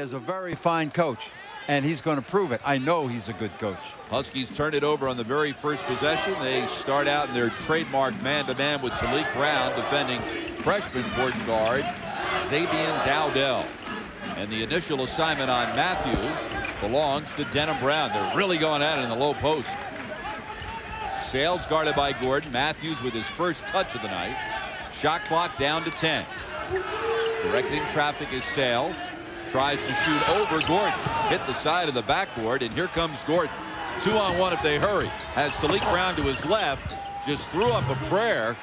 is a very fine coach, and he's going to prove it. I know he's a good coach. Huskies turn it over on the very first possession. They start out in their trademark man-to-man with Talik Brown defending freshman point guard Xavier Dowdell. And the initial assignment on Matthews belongs to Denham Brown. They're really going at it in the low post. Sales guarded by Gordon. Matthews with his first touch of the night. Shot clock down to 10. Directing traffic is Sales. Tries to shoot over Gordon. Hit the side of the backboard, and here comes Gordon. 2-on-1 if they hurry. Has Talik Brown to his left. Just threw up a prayer.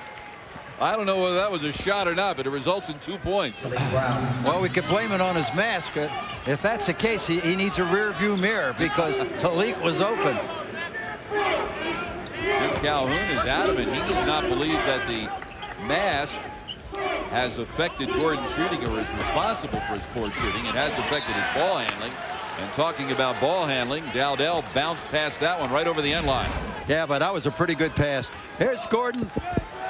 I don't know whether that was a shot or not, but it results in 2 points. Well, we could blame it on his mask. If that's the case, he needs a rear view mirror because Talik was open. Jim Calhoun is adamant. He does not believe that the mask has affected Gordon's shooting or is responsible for his poor shooting. It has affected his ball handling. And talking about ball handling, Dowdell bounced past that one right over the end line. Yeah, but that was a pretty good pass. Here's Gordon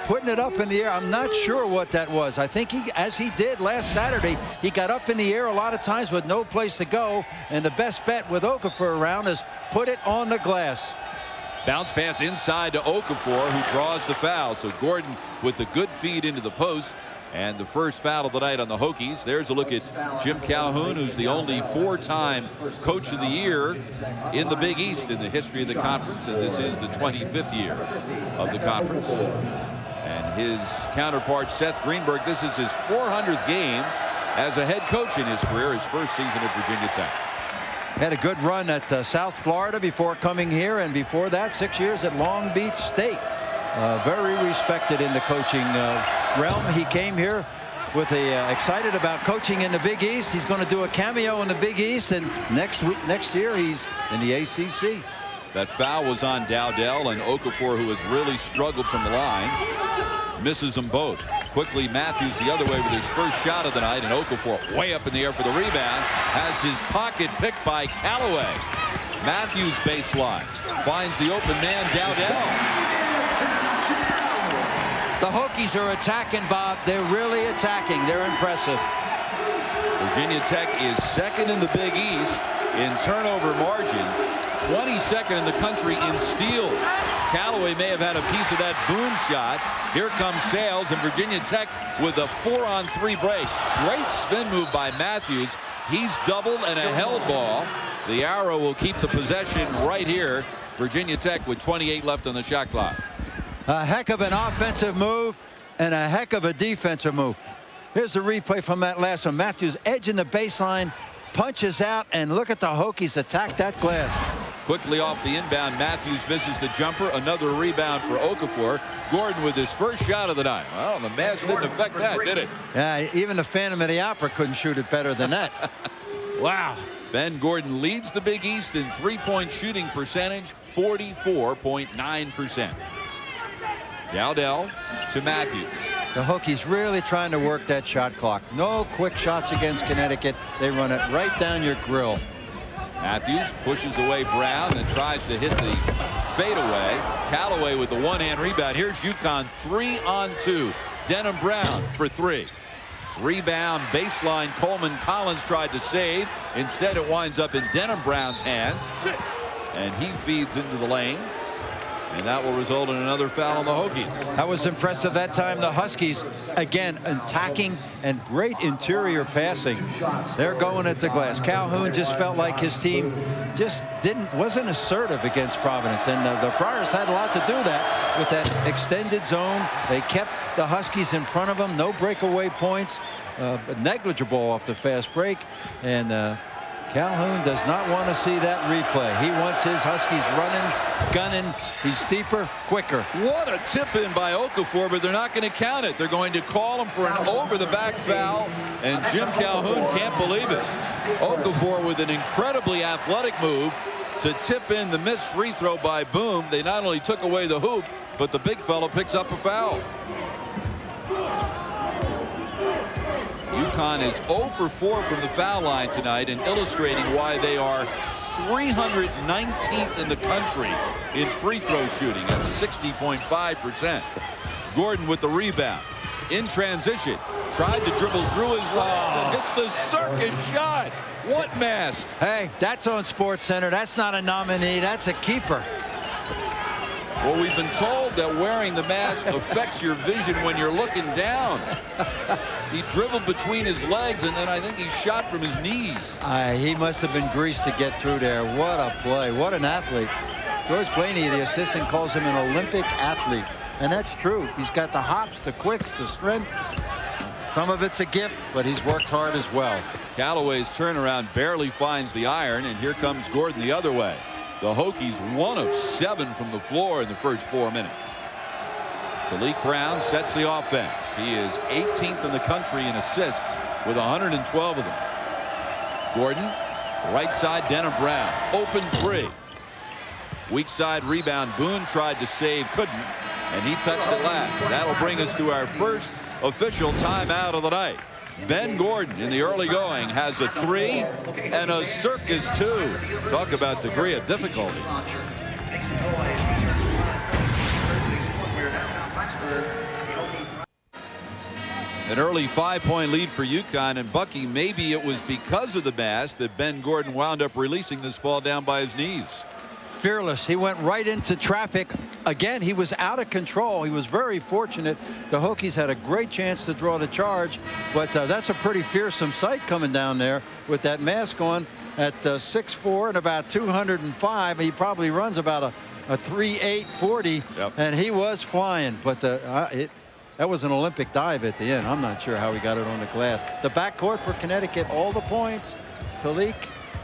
putting it up in the air. I'm not sure what that was. I think he, as he did last Saturday, he got up in the air a lot of times with no place to go. And the best bet with Okafor around is put it on the glass. Bounce pass inside to Okafor, who draws the foul. So Gordon with the good feed into the post. And the first foul of the night on the Hokies. There's a look at Jim Calhoun, who's the only four-time Coach of the Year in the Big East in the history of the conference. And this is the 25th year of the conference. And his counterpart, Seth Greenberg, this is his 400th game as a head coach in his career, his first season at Virginia Tech. Had a good run at South Florida before coming here, and before that 6 years at Long Beach State. Very respected in the coaching realm. He came here with excited about coaching in the Big East. He's going to do a cameo in the Big East, and next year he's in the ACC. That foul was on Dowdell, and Okafor, who has really struggled from the line, misses them both. Quickly, Matthews the other way with his first shot of the night, and Okafor way up in the air for the rebound. Has his pocket picked by Callaway. Matthews baseline finds the open man, Dowdell. The Hokies are attacking, Bob. They're really attacking. They're impressive. Virginia Tech is second in the Big East in turnover margin, 22nd in the country in steals. Callaway may have had a piece of that boom shot. Here comes Sales, and Virginia Tech with a 4-on-3 break. Great spin move by Matthews. He's doubled and a held ball. The arrow will keep the possession right here. Virginia Tech with 28 left on the shot clock. A heck of an offensive move and a heck of a defensive move. Here's a replay from that last one. Matthews edging the baseline, punches out, and look at the Hokies attack that glass. Quickly off the inbound, Matthews misses the jumper. Another rebound for Okafor. Gordon with his first shot of the night. Well, the mask didn't affect that, did it? Yeah, even the Phantom of the Opera couldn't shoot it better than that. Wow. Ben Gordon leads the Big East in three-point shooting percentage, 44.9%. Dowdell to Matthews. The Hokies really trying to work that shot clock. No quick shots against Connecticut. They run it right down your grill. Matthews pushes away Brown and tries to hit the fadeaway. Callaway with the one-hand rebound. Here's UConn 3-on-2. Denham Brown for three. Rebound baseline. Coleman Collins tried to save. Instead it winds up in Denham Brown's hands. And he feeds into the lane. And that will result in another foul on the Hokies. That was impressive that time. The Huskies, again, attacking and great interior passing. They're going at the glass. Calhoun just felt like his team just wasn't assertive against Providence. And the Friars had a lot to do that with that extended zone. They kept the Huskies in front of them. No breakaway points. Negligible off the fast break. And Calhoun does not want to see that replay. He wants his Huskies running, gunning. He's deeper, quicker. What a tip in by Okafor, but they're not going to count it. They're going to call him for an over-the-back foul, and Jim Calhoun can't believe it. Okafor with an incredibly athletic move to tip in the missed free throw by Boom. They not only took away the hoop, but the big fellow picks up a foul. UConn is 0 for 4 from the foul line tonight, and illustrating why they are 319th in the country in free throw shooting at 60.5%. Gordon with the rebound. In transition. Tried to dribble through his legs and hits the circus shot. What mask? Hey, that's on Sports Center. That's not a nominee. That's a keeper. Well, we've been told that wearing the mask affects your vision when you're looking down. He dribbled between his legs, and then I think he shot from his knees. He must have been greased to get through there. What a play. What an athlete. George Blaney, the assistant, calls him an Olympic athlete. And that's true. He's got the hops, the quicks, the strength. Some of it's a gift, but he's worked hard as well. Callaway's turnaround barely finds the iron, and here comes Gordon the other way. The Hokies 1 of 7 from the floor in the first 4 minutes. Talik Brown sets the offense. He is 18th in the country in assists with 112 of them. Gordon, right side, Denham Brown. Open three. Weak side rebound. Boone tried to save, couldn't, and he touched it last. That'll bring us to our first official timeout of the night. Ben Gordon in the early going has a 3 and a circus 2. Talk about degree of difficulty. An early 5-point lead for UConn, and Bucky, maybe it was because of the mask that Ben Gordon wound up releasing this ball down by his knees. Fearless. He went right into traffic. Again, he was out of control. He was very fortunate. The Hokies had a great chance to draw the charge, but that's a pretty fearsome sight coming down there with that mask on at 6'4" and about 205. He probably runs about a 3.8 40, yep. And he was flying, but that was an Olympic dive at the end. I'm not sure how he got it on the glass. The backcourt for Connecticut, all the points. Talik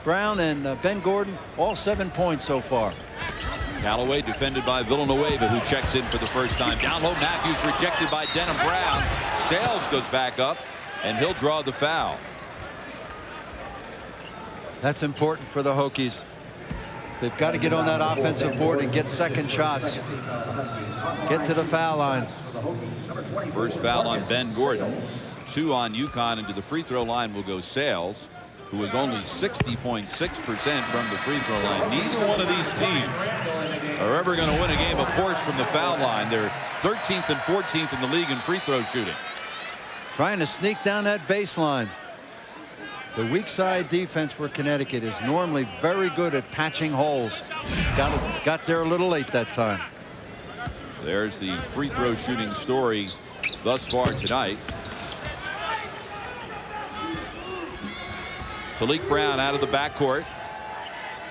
Brown and Ben Gordon, all 7 points so far. Callaway defended by Villanueva, who checks in for the first time. Down low, Matthews rejected by Denham Brown. Sales goes back up, and he'll draw the foul. That's important for the Hokies. They've got to get on that offensive board and get second shots. Get to the foul line. First foul on Ben Gordon. 2 on UConn, and to the free throw line will go Sales, who was only 60.6% from the free throw line. Neither one of these teams are ever going to win a game, of course, from the foul line. They're 13th and 14th in the league in free throw shooting. Trying to sneak down that baseline. The weak side defense for Connecticut is normally very good at patching holes. Got there a little late that time. There's the free throw shooting story thus far tonight. Talik Brown out of the backcourt.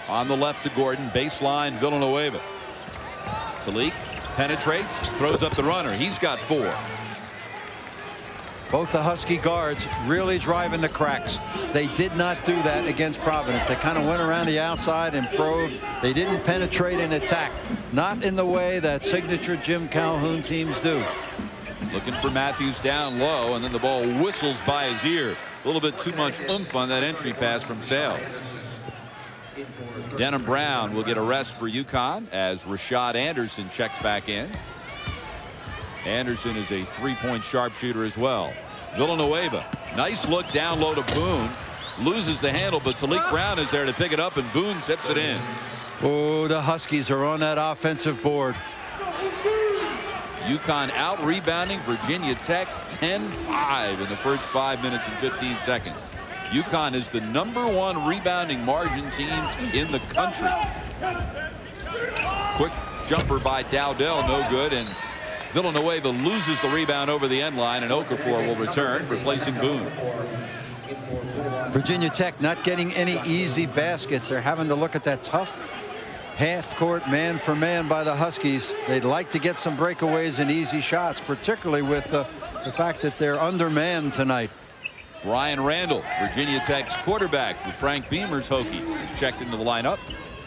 On the left to Gordon. Baseline Villanueva. Talik penetrates, throws up the runner. He's got 4. Both the Husky guards really driving the cracks. They did not do that against Providence. They kind of went around the outside and probed. They didn't penetrate and attack. Not in the way that signature Jim Calhoun teams do. Looking for Matthews down low, and then the ball whistles by his ear. A little bit too much oomph on that entry pass from Sales. Denham Brown will get a rest for UConn as Rashad Anderson checks back in. Anderson is a 3-point sharpshooter as well. Villanueva, nice look down low to Boone. Loses the handle, but Talik Brown is there to pick it up, and Boone tips it in. Oh, the Huskies are on that offensive board. UConn out rebounding Virginia Tech 10-5 in the first 5 minutes and 15 seconds. UConn is the #1 rebounding margin team in the country. Quick jumper by Dowdell, no good, and Villanueva loses the rebound over the end line, and Okafor will return, replacing Boone. Virginia Tech not getting any easy baskets. They're having to look at that tough half-court man-for-man by the Huskies. They'd like to get some breakaways and easy shots, particularly with the fact that they're undermanned tonight. Brian Randall, Virginia Tech's quarterback for Frank Beamer's Hokies, has checked into the lineup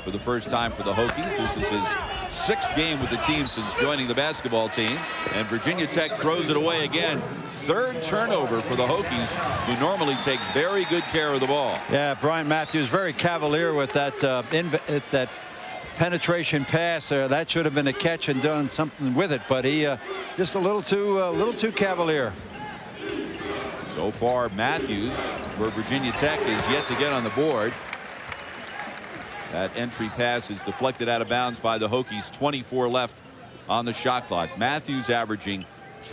for the first time for the Hokies. This is his 6th game with the team since joining the basketball team, and Virginia Tech throws it away again. 3rd turnover for the Hokies, who normally take very good care of the ball. Yeah, Brian Matthews very cavalier with that penetration pass there. That should have been a catch and done something with it, but he just a little too cavalier. So far, Matthews for Virginia Tech is yet to get on the board. That entry pass is deflected out of bounds by the Hokies. 24 left on the shot clock. Matthews averaging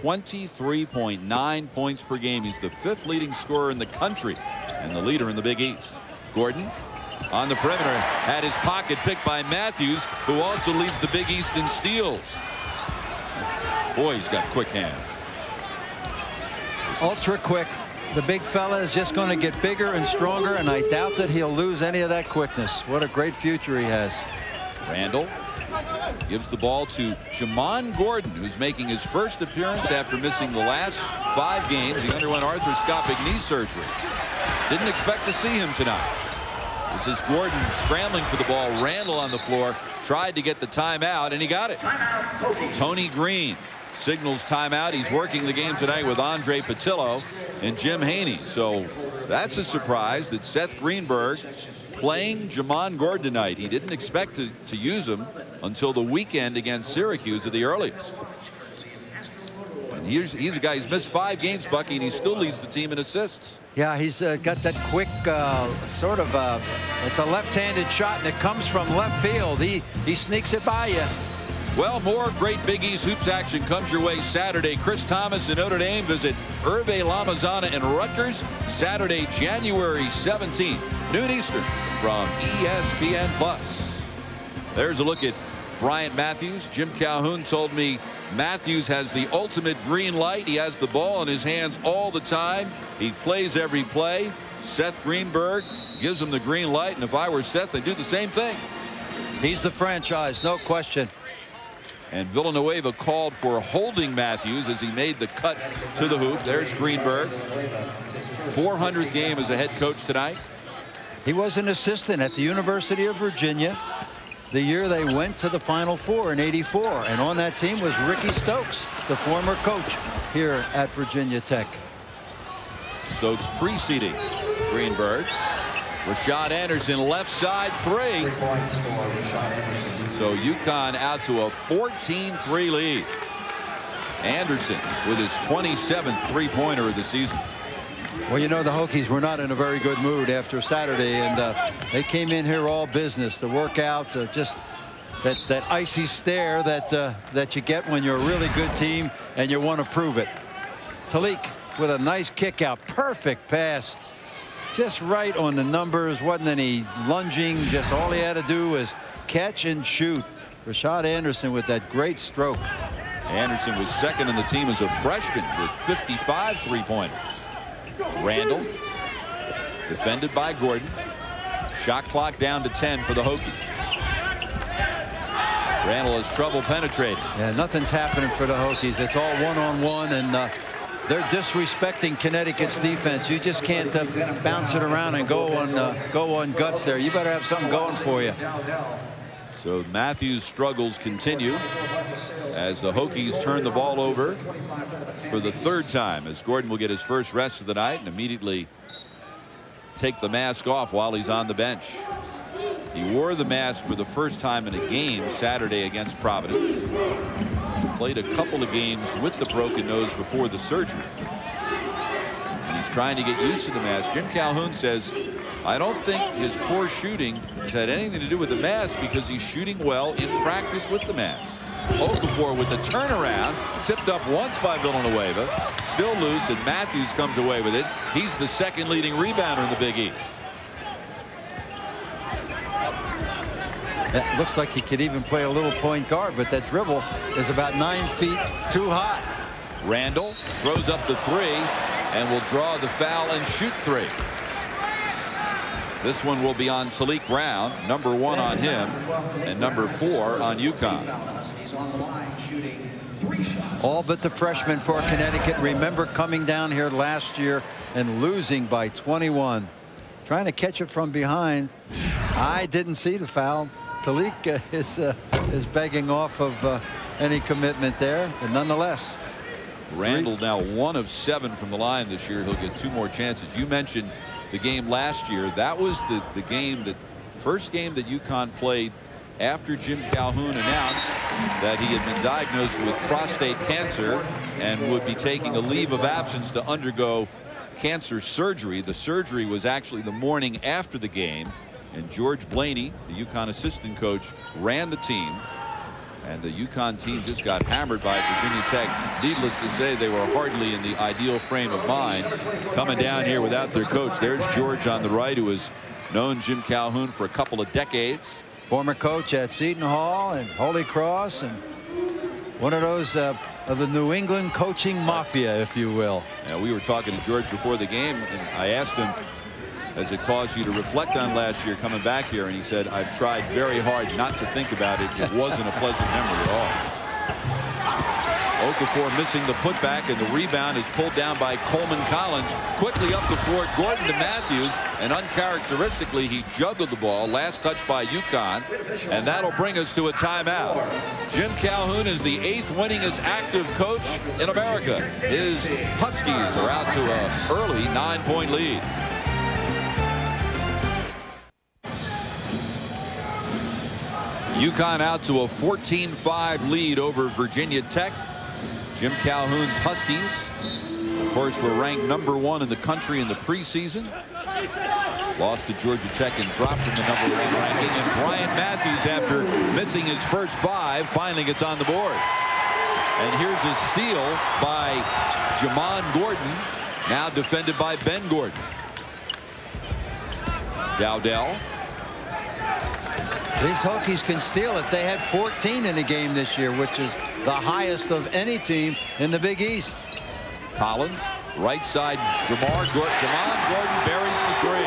23.9 points per game. He's the 5th leading scorer in the country and the leader in the Big East. Gordon on the perimeter, had his pocket picked by Matthews, who also leads the Big East in steals. Boy, he's got quick hands. Ultra quick. The big fella is just going to get bigger and stronger, and I doubt that he'll lose any of that quickness. What a great future he has. Randall gives the ball to Jamon Gordon, who's making his first appearance after missing the last 5 games. He underwent arthroscopic knee surgery. Didn't expect to see him tonight. This is Gordon scrambling for the ball. Randall on the floor tried to get the timeout, and he got it. Tony Green signals timeout. He's working the game tonight with Andre Patillo and Jim Haney. So that's a surprise that Seth Greenberg playing Jamon Gordon tonight. He didn't expect to use him until the weekend against Syracuse at the earliest. And he's a guy who's missed 5 games, Bucky, and he still leads the team in assists. Yeah, he's got that quick sort of it's a left-handed shot, and it comes from left field. He sneaks it by you. Well, more great Big East hoops action comes your way Saturday. Chris Thomas and Notre Dame visit Hervé Lamazana and Rutgers Saturday, January 17th, noon Eastern from ESPN+. There's a look at Bryant Matthews. Jim Calhoun told me Matthews has the ultimate green light. He has the ball in his hands all the time. He plays every play. Seth Greenberg gives him the green light, and if I were Seth, I'd do the same thing. He's the franchise, no question. And Villanueva called for holding Matthews as he made the cut to the hoop. There's Greenberg. 400th game as a head coach tonight. He was an assistant at the University of Virginia the year they went to the Final Four in '84. And on that team was Ricky Stokes, the former coach here at Virginia Tech. Stokes preceding Greenberg. Rashad Anderson left side 3. So UConn out to a 14-3 lead. Anderson with his 27th 3-pointer of the season. Well, you know, the Hokies were not in a very good mood after Saturday, and they came in here all business. The workout, just that icy stare that you get when you're a really good team and you want to prove it. Talik with a nice kick out, perfect pass, just right on the numbers. Wasn't any lunging, just all he had to do was catch and shoot. Rashad Anderson with that great stroke. Anderson was second in the team as a freshman with 55 3-pointers. Randall defended by Gordon. Shot clock down to 10 for the Hokies. Randall has trouble penetrating. Yeah, nothing's happening for the Hokies. It's all one-on-one, and they're disrespecting Connecticut's defense. You just can't bounce it around and go on guts there. You better have something going for you. So Matthews' struggles continue as the Hokies turn the ball over for the 3rd time, as Gordon will get his first rest of the night and immediately take the mask off while he's on the bench. He wore the mask for the first time in a game Saturday against Providence. Played a couple of games with the broken nose before the surgery. And he's trying to get used to the mask. Jim Calhoun says, I don't think his poor shooting has had anything to do with the mask, because he's shooting well in practice with the mask. Okafor with the turnaround, tipped up once by Villanueva, still loose, and Matthews comes away with it. He's the 2nd leading rebounder in the Big East. It looks like he could even play a little point guard, but that dribble is about 9 feet too hot. Randall throws up the 3 and will draw the foul and shoot 3. This one will be on Talik Brown, number 1 on him, and number 4 on UConn. All but the freshman for Connecticut. Remember coming down here last year and losing by 21. Trying to catch it from behind. I didn't see the foul. Talik is begging off of any commitment there, but nonetheless. Randall now 1 of 7 from the line this year. He'll get 2 more chances. You mentioned the game last year. That was the game first game that UConn played after Jim Calhoun announced that he had been diagnosed with prostate cancer and would be taking a leave of absence to undergo cancer surgery. The surgery was actually the morning after the game, and George Blaney, the UConn assistant coach, ran the team, and the UConn team just got hammered by Virginia Tech. Needless to say, they were hardly in the ideal frame of mind coming down here without their coach. There's George on the right, who was known Jim Calhoun for a couple of decades. Former coach at Seton Hall and Holy Cross, and one of those of the New England coaching mafia, if you will. Yeah, we were talking to George before the game, and I asked him, has it caused you to reflect on last year coming back here? And he said, I've tried very hard not to think about it. It wasn't a pleasant memory at all. Okafor missing the putback, and the rebound is pulled down by Coleman Collins. Quickly up the floor, Gordon to Matthews, and uncharacteristically he juggled the ball. Last touch by UConn, and that'll bring us to a timeout. Jim Calhoun is the 8th winningest active coach in America. His Huskies are out to an early 9-point lead. UConn out to a 14-5 lead over Virginia Tech. Jim Calhoun's Huskies, of course, were ranked #1 in the country in the preseason. Lost to Georgia Tech and dropped from the #1 ranking. And Brian Matthews, after missing his first 5, finally gets on the board. And here's a steal by Jamon Gordon, now defended by Ben Gordon. Dowdell. These Hokies can steal it. They had 14 in the game this year, which is the highest of any team in the Big East. Collins, right side, Jamon Gordon buries the 3.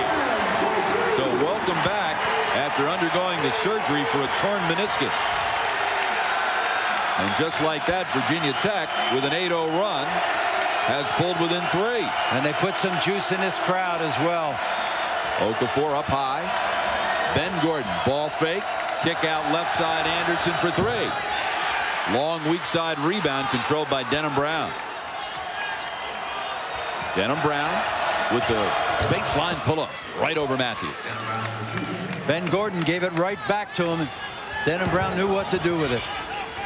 So welcome back after undergoing the surgery for a torn meniscus. And just like that, Virginia Tech, with an 8-0 run, has pulled within 3. And they put some juice in this crowd as well. Okafor up high. Ben Gordon, ball fake, kick out left side, Anderson for 3. Long weak side rebound controlled by Denham Brown. Denham Brown with the baseline pull-up right over Matthews. Ben Gordon gave it right back to him. Denham Brown knew what to do with it.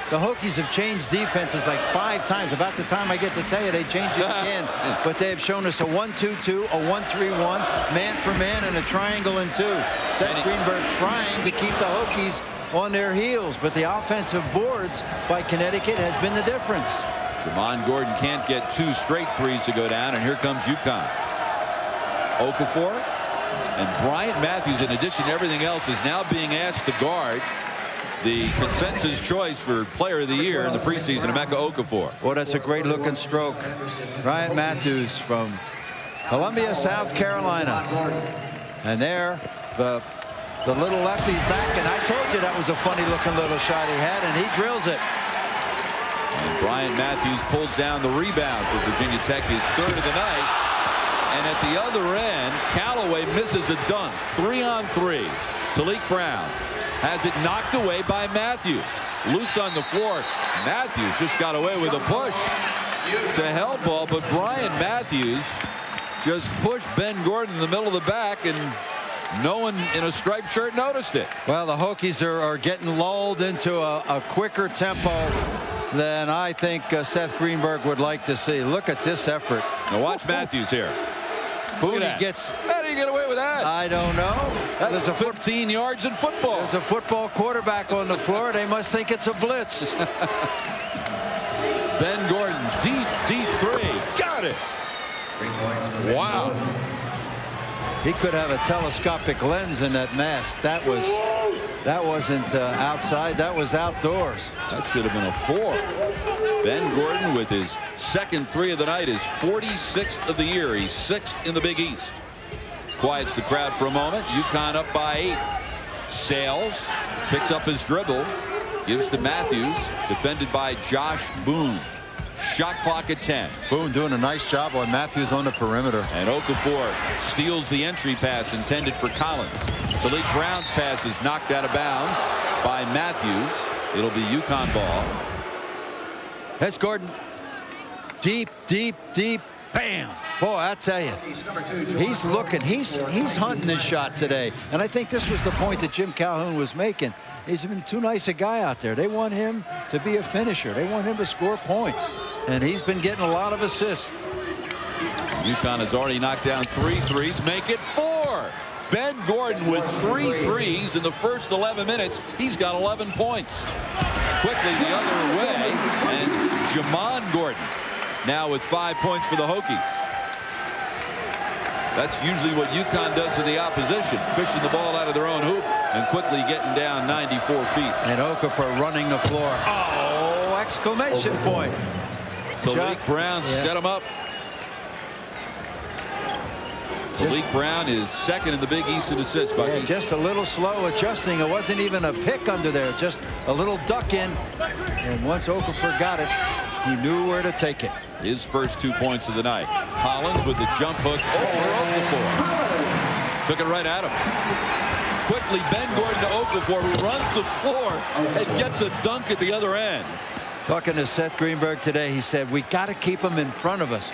The Hokies have changed defenses like 5 times. About the time I get to tell you they changed it again. But they have shown us a 1-2-2, a 1-3-1, man for man, and a triangle and 2. Seth Greenberg trying to keep the Hokies on their heels, but the offensive boards by Connecticut has been the difference. Jamon Gordon can't get 2 straight 3s to go down, and here comes UConn. Okafor and Bryant Matthews, in addition to everything else, is now being asked to guard the consensus choice for player of the year in the preseason, Emeka Okafor. Well, that's a great looking stroke. Bryant Matthews from Columbia, South Carolina. And there, the little lefty back, and I told you that was a funny looking little shot he had, and he drills it. And Bryant Matthews pulls down the rebound for Virginia Tech, his 3rd of the night. And at the other end, Callaway misses a dunk. 3-on-3. Talik Brown has it knocked away by Matthews. Loose on the floor. Matthews just got away with a push to help ball, but Brian Matthews just pushed Ben Gordon in the middle of the back, and no one in a striped shirt noticed it. Well, the Hokies are getting lulled into a quicker tempo than I think Seth Greenberg would like to see. Look at this effort. Now watch Matthews here. How do you get away with that? I don't know. That's 15 yards in football. There's a football quarterback on the floor. They must think it's a blitz. Ben Gordon, deep 3. Got it. Wow. He could have a telescopic lens in that mask. That wasn't outside. That was outdoors. That should have been a 4. Ben Gordon with his 2nd 3 of the night, his 46th of the year. He's 6th in the Big East. Quiets the crowd for a moment. UConn up by 8. Sales picks up his dribble, gives to Matthews, defended by Josh Boone. Shot clock at 10. Boone doing a nice job on Matthews on the perimeter. And Okafor steals the entry pass intended for Collins. Talik Brown's pass is knocked out of bounds by Matthews. It'll be UConn ball. That's Gordon. Deep. Bam. Boy, I tell you, he's looking. He's hunting his shot today. And I think this was the point that Jim Calhoun was making. He's been too nice a guy out there. They want him to be a finisher. They want him to score points. And he's been getting a lot of assists. UConn has already knocked down 3 threes. Make it 4. Ben Gordon with 3 threes in the first 11 minutes. He's got 11 points. Quickly the other way. And Jamon Gordon now with 5 points for the Hokies. That's usually what UConn does to the opposition, fishing the ball out of their own hoop and quickly getting down 94 feet. And Okafor running the floor. Oh, exclamation point. So Malik Brown set him up. Malik Brown is second in the Big East in assists. Yeah, just a little slow adjusting. It wasn't even a pick under there, just a little duck in. And once Okafor got it, he knew where to take it. His first 2 points of the night. Collins with the jump hook over Okafor. Took it right at him. Quickly, Ben Gordon to Okafor, who runs the floor and gets a dunk at the other end. Talking to Seth Greenberg today, he said, we got to keep him in front of us.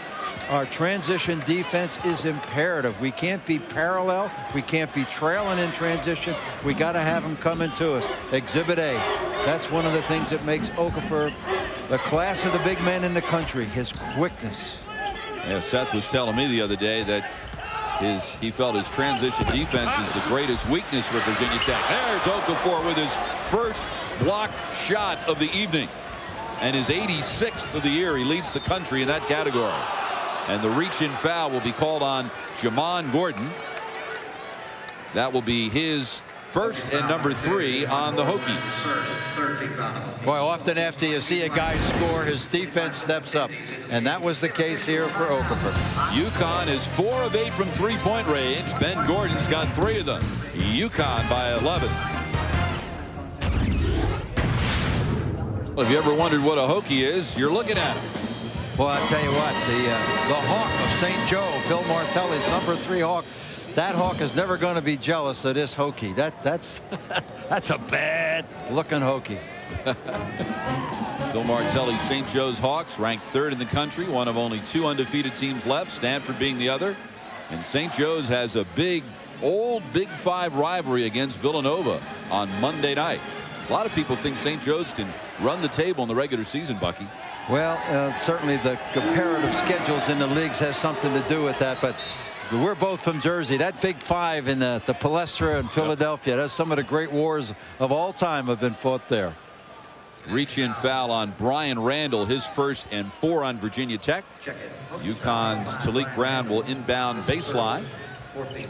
Our transition defense is imperative. We can't be parallel. We can't be trailing in transition. We got to have him coming to us. Exhibit A. That's one of the things that makes Okafor the class of the big men in the country, his quickness. Yeah, Seth was telling me the other day that he felt his transition defense is the greatest weakness for Virginia Tech. There's Okafor with his first block shot of the evening. And his 86th of the year. He leads the country in that category. And the reach-in foul will be called on Jamon Gordon. That will be his first and number 3 on the Hokies. Boy, often after you see a guy score, his defense steps up. And that was the case here for Okafor. UConn is 4 of 8 from three-point range. Ben Gordon's got 3 of them. UConn by 11. Well, if you ever wondered what a Hokie is, you're looking at him. Well, I'll tell you what, the Hawk of St. Joe, Phil Martelli's number 3 Hawk. That Hawk is never going to be jealous of this Hokie. That's that's a bad looking Hokie. Phil Martelli's St. Joe's Hawks ranked 3rd in the country, one of only 2 undefeated teams left, Stanford being the other. And St. Joe's has a old Big 5 rivalry against Villanova on Monday night. A lot of people think St. Joe's can run the table in the regular season, Bucky. Well, certainly the comparative schedules in the leagues has something to do with that, but we're both from Jersey. That Big 5 in the Palestra and Philadelphia, that's some of the great wars of all time have been fought there. Reach-in foul on Brian Randall, his first and 4 on Virginia Tech. UConn's Talik Brown will inbound baseline.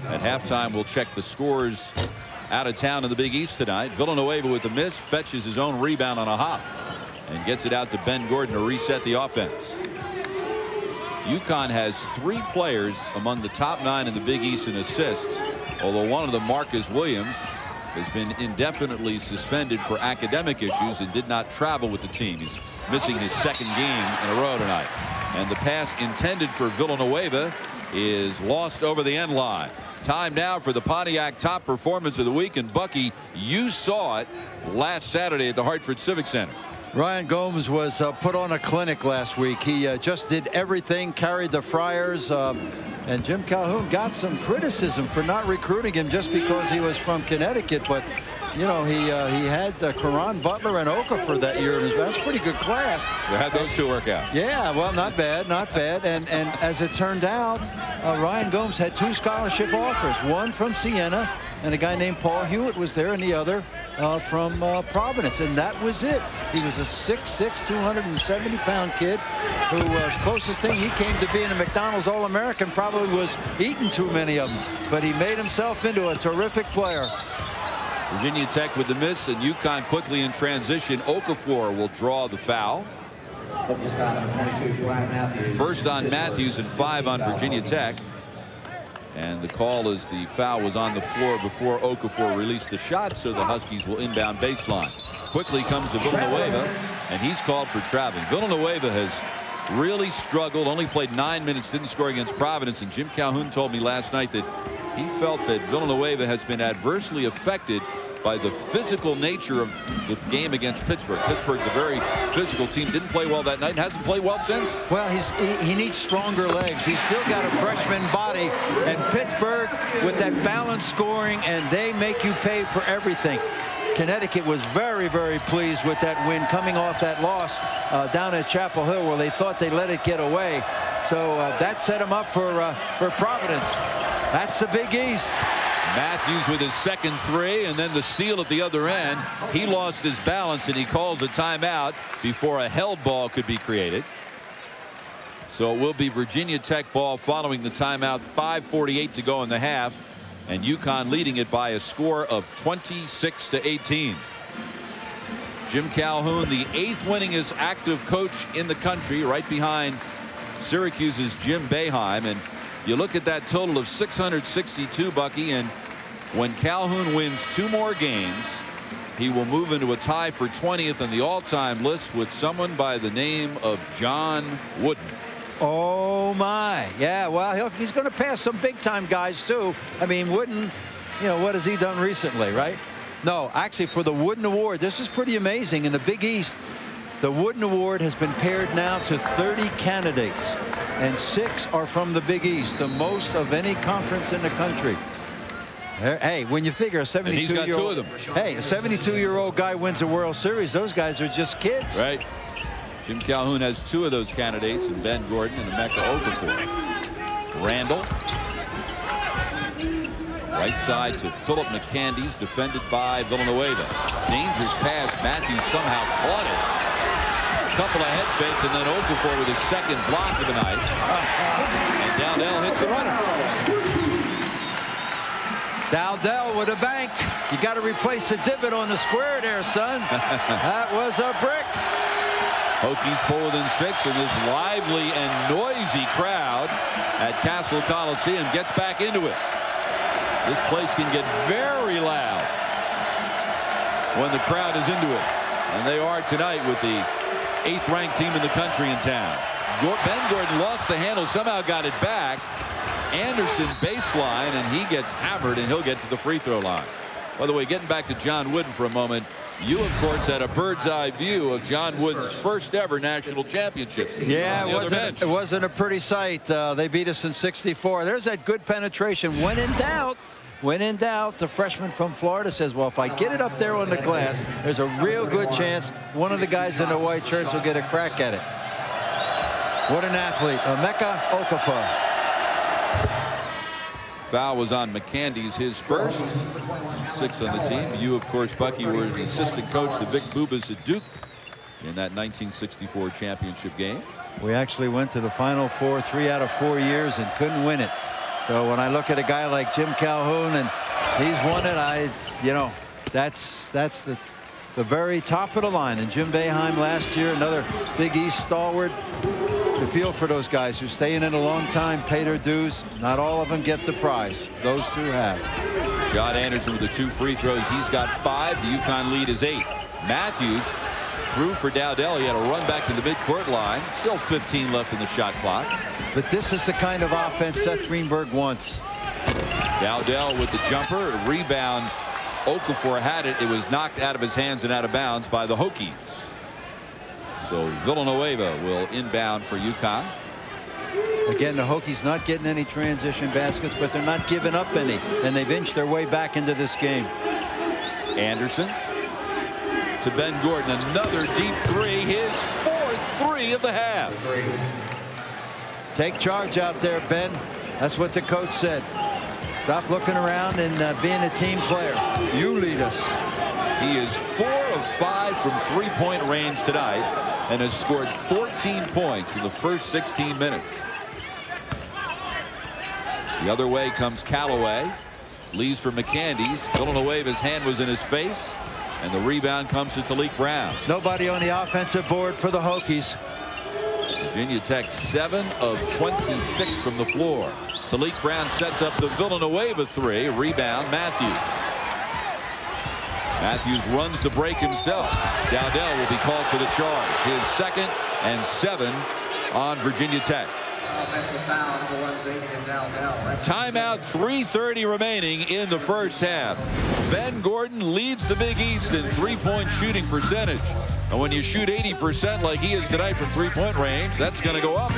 At halftime, we'll check the scores out of town in the Big East tonight. Villanueva with the miss, fetches his own rebound on a hop and gets it out to Ben Gordon to reset the offense. UConn has 3 players among the top 9 in the Big East in assists, although one of them, Marcus Williams, has been indefinitely suspended for academic issues and did not travel with the team. He's missing his 2nd game in a row tonight. And the pass intended for Villanueva is lost over the end line. Time now for the Pontiac top performance of the week. And Bucky, you saw it last Saturday at the Hartford Civic Center. Ryan Gomes was put on a clinic last week. He just did everything, carried the Friars, and Jim Calhoun got some criticism for not recruiting him just because he was from Connecticut. But you know, he had Caron Butler and Okafor that year. That's a pretty good class. They had those 2 work out. Yeah, well, not bad, not bad. And as it turned out, Ryan Gomes had 2 scholarship offers. One from Siena, and a guy named Paul Hewitt was there, and the other from Providence, and that was it. He was a 6'6", 270-pound kid who closest thing he came to being a McDonald's All-American probably was eating too many of them, but he made himself into a terrific player. Virginia Tech with the miss, and UConn quickly in transition. Okafor will draw the foul. First on Matthews and 5 on Virginia Tech. And the call is the foul was on the floor before Okafor released the shot, so the Huskies will inbound baseline. Quickly comes to Villanueva, and he's called for traveling. Villanueva has really struggled, only played 9 minutes, didn't score against Providence, and Jim Calhoun told me last night that he felt that Villanueva has been adversely affected by the physical nature of the game against Pittsburgh. Pittsburgh's a very physical team. Didn't play well that night and hasn't played well since. Well, he needs stronger legs. He's still got a freshman body. And Pittsburgh with that balanced scoring, and they make you pay for everything. Connecticut was very, very pleased with that win coming off that loss down at Chapel Hill where they thought they let it get away. So that set them up for Providence. That's the Big East. Matthews with his 2nd 3, and then the steal at the other end. He lost his balance, and he calls a timeout before a held ball could be created. So it will be Virginia Tech ball following the timeout. 5:48 to go in the half, and UConn leading it by a score of 26-18. Jim Calhoun, the 8th winningest active coach in the country, right behind Syracuse's Jim Boeheim. And you look at that total of 662, Bucky, and when Calhoun wins 2 more games, he will move into a tie for 20th on the all-time list with someone by the name of John Wooden. Oh my, yeah. Well, he's going to pass some big-time guys too. I mean, Wooden, you know, what has he done recently, right? No, actually, for the Wooden Award, this is pretty amazing. In the Big East, the Wooden Award has been paired now to 30 candidates, and 6 are from the Big East, the most of any conference in the country. Hey, when you figure a 72-year-old, he's got 2 of them. Hey, a 72-year-old guy wins a World Series. Those guys are just kids. Right. Jim Calhoun has 2 of those candidates, and Ben Gordon and Emeka Okafor. Randall. Right side to Philip McCandy's, defended by Villanueva. Dangerous pass. Matthews somehow caught it. A couple of head fakes, and then Okafor with his 2nd block of the night. And Dowdell hits the runner. Dowdell with a bank. You got to replace the divot on the square there, son. That was a brick. Hokies pull within 6, and this lively and noisy crowd at Castle Coliseum gets back into it. This place can get very loud when the crowd is into it. And they are tonight with the 8th-ranked team in the country in town. Ben Gordon lost the handle, somehow got it back. Anderson baseline, and he gets hammered, and he'll get to the free throw line. By the way, getting back to John Wooden for a moment, you, of course, had a bird's-eye view of John Wooden's first-ever national championship. Yeah, it wasn't a pretty sight. They beat us in 64. There's that good penetration. When in doubt, the freshman from Florida says, well, if I get it up there on the glass, there's a real good chance one of the guys in the white shirts will get a crack at it. What an athlete. Emeka Okafor. Foul was on McCandy's, his first. 6th on the team. You, of course, Bucky, were the assistant coach to Vic Bubas at Duke in that 1964 championship game. We actually went to the Final Four 3 out of 4 years and couldn't win it. So when I look at a guy like Jim Calhoun and he's won it, that's the very top of the line. And Jim Boeheim last year, another Big East stalwart. The feel for those guys who stay in it a long time, pay their dues. Not all of them get the prize. Those 2 have. Shot Anderson with the 2 free throws. He's got 5. The UConn lead is 8. Matthews threw for Dowdell. He had a run back to the midcourt line. Still 15 left in the shot clock. But this is the kind of offense Seth Greenberg wants. Dowdell with the jumper. Rebound. Okafor had it. It was knocked out of his hands and out of bounds by the Hokies. So Villanueva will inbound for UConn. Again, the Hokies not getting any transition baskets, but they're not giving up any, and they've inched their way back into this game. Anderson to Ben Gordon. Another deep 3. His 4th 3 of the half. Take charge out there, Ben. That's what the coach said. Stop looking around and being a team player. You lead us. He is 4 of 5 from 3-point range tonight and has scored 14 points in the first 16 minutes. The other way comes Callaway. Leaves for McCandy's. Villanueva's hand was in his face, and the rebound comes to Talik Brown. Nobody on the offensive board for the Hokies. Virginia Tech 7 of 26 from the floor. Talik Brown sets up the Villanueva 3. Rebound Matthews. Matthews runs the break himself. Dowdell will be called for the charge. His 2nd and 7 on Virginia Tech. Timeout, 3:30 remaining in the first half. Ben Gordon leads the Big East in 3-point shooting percentage. And when you shoot 80% like he is tonight from 3-point range, that's going to go up.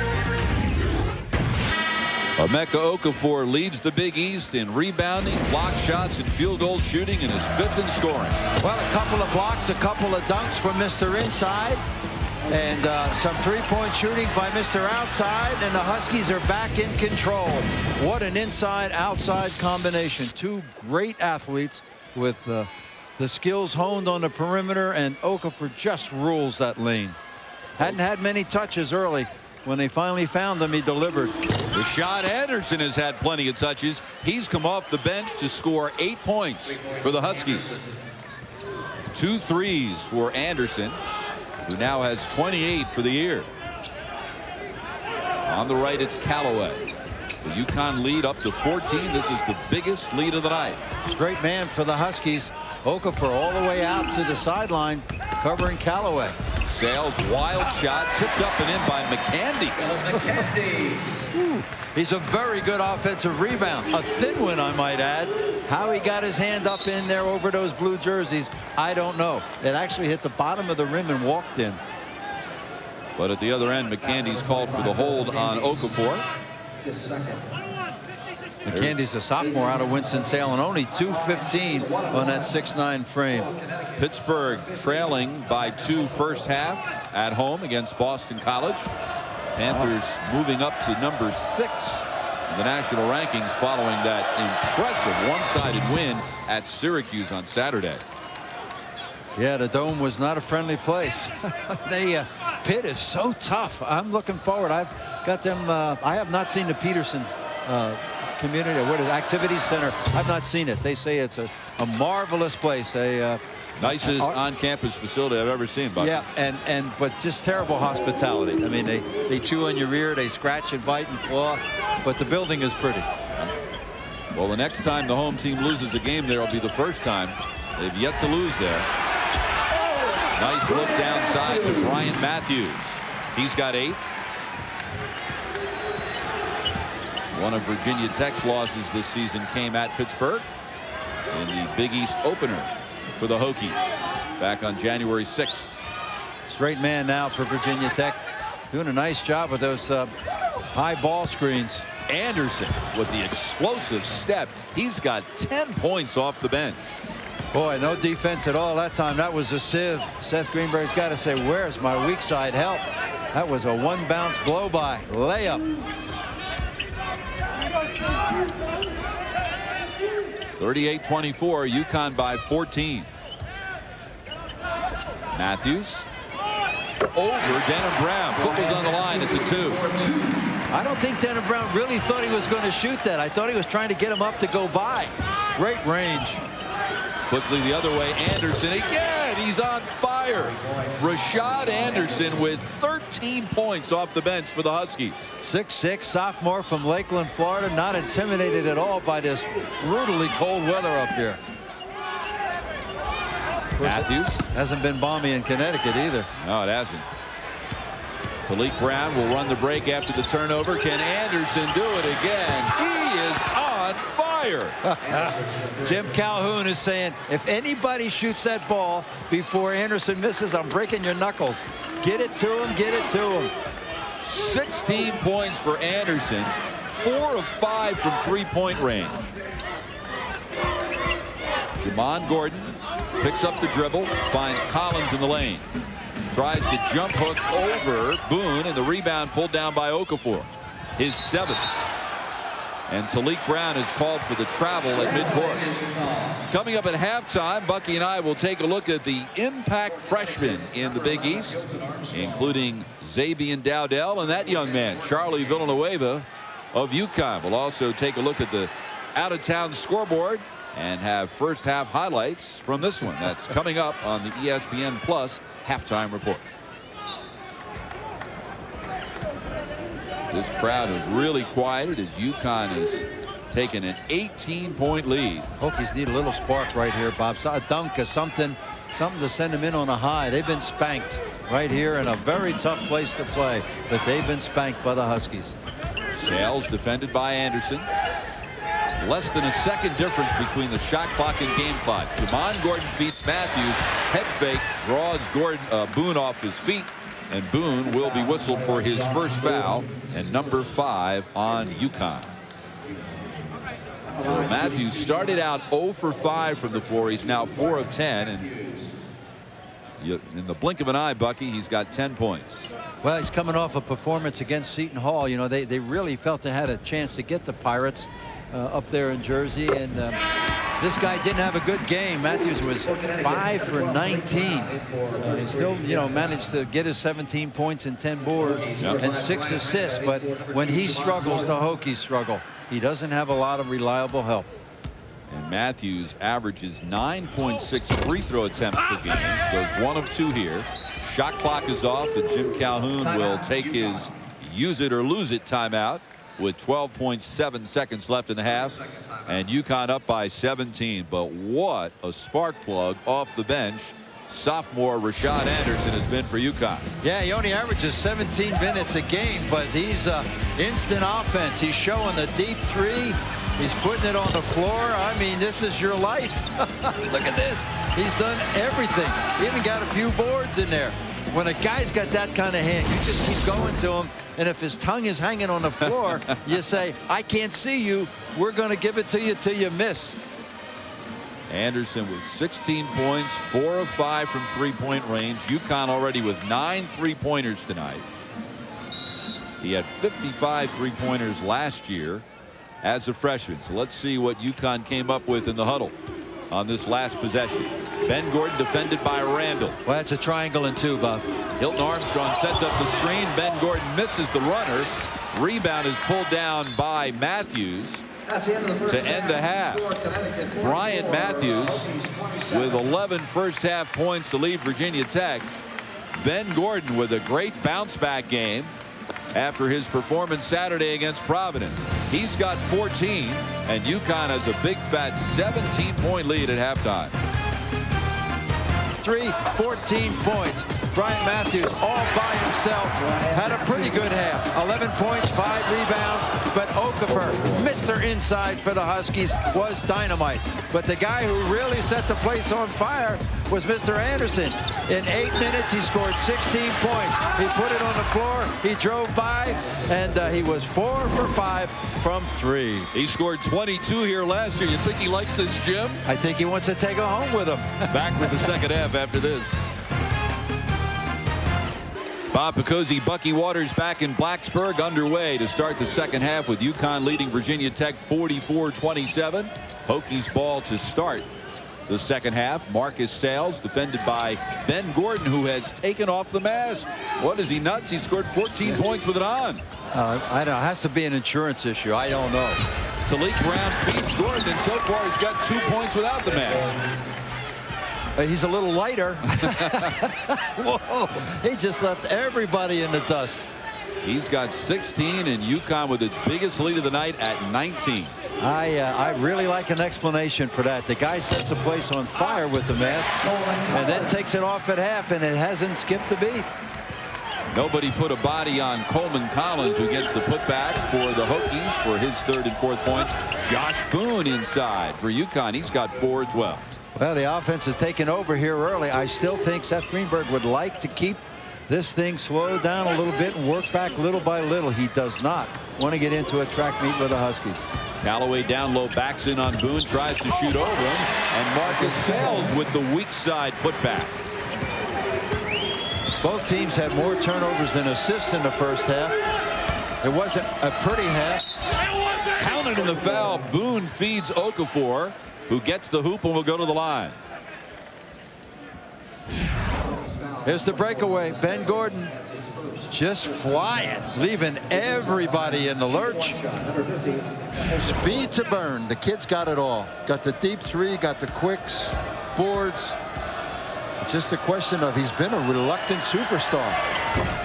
Emeka Okafor leads the Big East in rebounding, block shots, and field goal shooting, and is 5th in scoring. Well, a couple of blocks, a couple of dunks from Mr. Inside, and some 3-point shooting by Mr. Outside, and the Huskies are back in control. What an inside-outside combination. 2 great athletes with the skills honed on the perimeter, and Okafor just rules that lane. Hadn't had many touches early when they finally found him, he delivered. Rashad Anderson has had plenty of touches. He's come off the bench to score 8 points for the Huskies. 2 threes for Anderson, who now has 28 for the year. On the right, it's Callaway. The UConn lead up to 14. This is the biggest lead of the night. Straight man for the Huskies. Okafor all the way out to the sideline, covering Callaway. Sales, wild shot, tipped up and in by McCandy. He's a very good offensive rebound. A thin one, I might add. How he got his hand up in there over those blue jerseys, I don't know. It actually hit the bottom of the rim and walked in. But at the other end, McCandy's called for the hold on Okafor. McCandy's a sophomore out of Winston-Salem, only 215 on that 6'9" frame. Pittsburgh trailing by 2 first half at home against Boston College. Panthers moving up to number 6 in the national rankings following that impressive one-sided win at Syracuse on Saturday. Yeah, the Dome was not a friendly place. Pitt is so tough. I'm looking forward. I've got them. I have not seen the Peterson community, what is it, activity center. I've not seen it. They say it's a marvelous place. Nicest on-campus facility I've ever seen, Bucky. Yeah, but just terrible hospitality. I mean, they chew on your ear, they scratch and bite and claw, but the building is pretty. Well, the next time the home team loses a game there will be the first time. They've yet to lose there. Nice look downside to Bryant Matthews. He's got 8. One of Virginia Tech's losses this season came at Pittsburgh in the Big East opener for the Hokies back on January 6th. Straight man now for Virginia Tech, doing a nice job with those high ball screens. Anderson with the explosive step. He's got 10 points off the bench. Boy, no defense at all that time. That was a sieve. Seth Greenberg's got to say, where's my weak side help? That was a one bounce blow by layup. 38-24, UConn by 14. Matthews over Denham Brown. Foot was on the line. It's a 2. I don't think Denham Brown really thought he was going to shoot that. I thought he was trying to get him up to go by. Great range. Quickly the other way, Anderson again. He's on fire. Rashad Anderson with 13 points off the bench for the Huskies. 6'6", sophomore from Lakeland, Florida, not intimidated at all by this brutally cold weather up here. Matthews hasn't been balmy in Connecticut either. No, it hasn't. Talik Brown will run the break after the turnover. Can Anderson do it again? He is on fire. Jim Calhoun is saying, if anybody shoots that ball before Anderson misses, I'm breaking your knuckles. Get it to him, get it to him. 16 points for Anderson, 4 of 5 from 3-point range. Jamon Gordon picks up the dribble, finds Collins in the lane. Tries to jump hook over Boone, and the rebound pulled down by Okafor. His 7th. And Talik Brown is called for the travel at midcourt. Coming up at halftime, Bucky and I will take a look at the impact freshmen in the Big East, including Xavier Dowdell and that young man, Charlie Villanueva of UConn. We'll also take a look at the out-of-town scoreboard and have first half highlights from this one. That's coming up on the ESPN Plus halftime report. This crowd is really quieted as UConn has taken an 18-point lead. Hokies need a little spark right here, Bob. A dunk is something to send them in on a high. They've been spanked right here in a very tough place to play, but they've been spanked by the Huskies. Sales defended by Anderson. Less than a second difference between the shot clock and game clock. Jamon Gordon feeds Matthews. Head fake draws Boone off his feet. And Boone will be whistled for his first foul and number 5 on UConn. So Matthews started out 0 for 5 from the floor. He's now 4 of 10. And in the blink of an eye, Bucky, he's got 10 points. Well, he's coming off a performance against Seton Hall. You know, they really felt they had a chance to get the Pirates up there in Jersey, and This guy didn't have a good game. Matthews was 5 for 19. He still, managed to get his 17 points and 10 boards and 6 assists. But when he struggles, the Hokies struggle. He doesn't have a lot of reliable help. And Matthews averages 9.6 free throw attempts per game. Goes 1 of 2 here. Shot clock is off, and Jim Calhoun will take his use it or lose it timeout with 12.7 seconds left in the half. And UConn up by 17. But what a spark plug off the bench sophomore Rashad Anderson has been for UConn. Yeah, he only averages 17 minutes a game, but he's instant offense. He's showing the deep three. He's putting it on the floor. I mean, this is your life. Look at this. He's done everything. He even got a few boards in there. When a guy's got that kind of hand, you just keep going to him. And if his tongue is hanging on the floor, you say, I can't see you. We're going to give it to you till you miss. Anderson with 16 points, 4 of 5 from three-point range. UConn already with 9 three-pointers tonight. He had 55 three-pointers last year as a freshman. So let's see what UConn came up with in the huddle on this last possession. Ben Gordon defended by Randall. Well, it's a triangle and 2, Bob. Hilton Armstrong sets up the screen. Ben Gordon misses the runner. Rebound is pulled down by Matthews to end the half. Bryant Matthews with 11 first half points to lead Virginia Tech. Ben Gordon with a great bounce back game after his performance Saturday against Providence. He's got 14, and UConn has a big fat 17-point lead at halftime. 14 points. Bryant Matthews all by himself had a pretty good half. 11 points, 5 rebounds, but Okafor, Mr. Inside for the Huskies, was dynamite. But the guy who really set the place on fire was Mr. Anderson. In 8 minutes, he scored 16 points. He put it on the floor, he drove by, and he was 4 for 5 from 3. He scored 22 here last year. You think he likes this, Jim? I think he wants to take it home with him. Back with the second half after this. Bob Picozzi, Bucky Waters back in Blacksburg, underway to start the second half with UConn leading Virginia Tech 44-27. Hokies ball to start the second half. Marcus Sales defended by Ben Gordon, who has taken off the mask. What is he, nuts? He scored 14 points with it on. I don't know. It has to be an insurance issue. I don't know. Talik Brown feeds Gordon, and so far he's got 2 points without the mask. He's a little lighter. Whoa. He just left everybody in the dust. He's got 16, and UConn with its biggest lead of the night at 19. I really like an explanation for that. The guy sets a place on fire with the mask and then takes it off at half, and it hasn't skipped a beat. Nobody put a body on Coleman Collins, who gets the putback for the Hokies for his 3rd and 4th points. Josh Boone inside for UConn. He's got 4 as well. Well, the offense has taken over here early. I still think Seth Greenberg would like to keep this thing slowed down a little bit and work back little by little. He does not want to get into a track meet with the Huskies. Callaway down low, backs in on Boone, tries to shoot over him, and Marcus Sales with the weak side putback. Both teams had more turnovers than assists in the first half. It wasn't a pretty half. Counted in the foul. Boone feeds Okafor, who gets the hoop and will go to the line. Here's the breakaway. Ben Gordon just flying, leaving everybody in the lurch. Speed to burn. The kid's got it all. Got the deep three, got the quicks, boards. Just a question of he's been a reluctant superstar.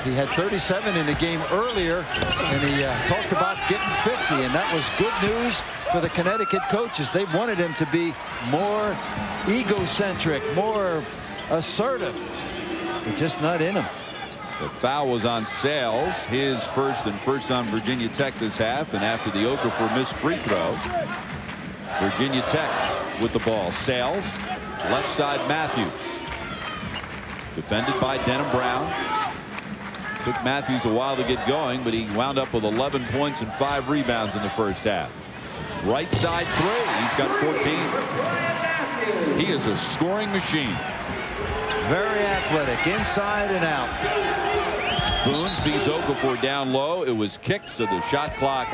He had 37 in the game earlier, and he talked about getting 50, and that was good news for the Connecticut coaches. They wanted him to be more egocentric, more assertive. It's just not in him. The foul was on Sales, his first on Virginia Tech this half, and after the Okafor missed free throw, Virginia Tech with the ball. Sales, left side Matthews. Defended by Denham Brown. Took Matthews a while to get going, but he wound up with 11 points and 5 rebounds in the first half. Right side 3. He's got 14. He is a scoring machine. Very athletic, inside and out. Boone feeds Okafor down low. It was kicked, so the shot clock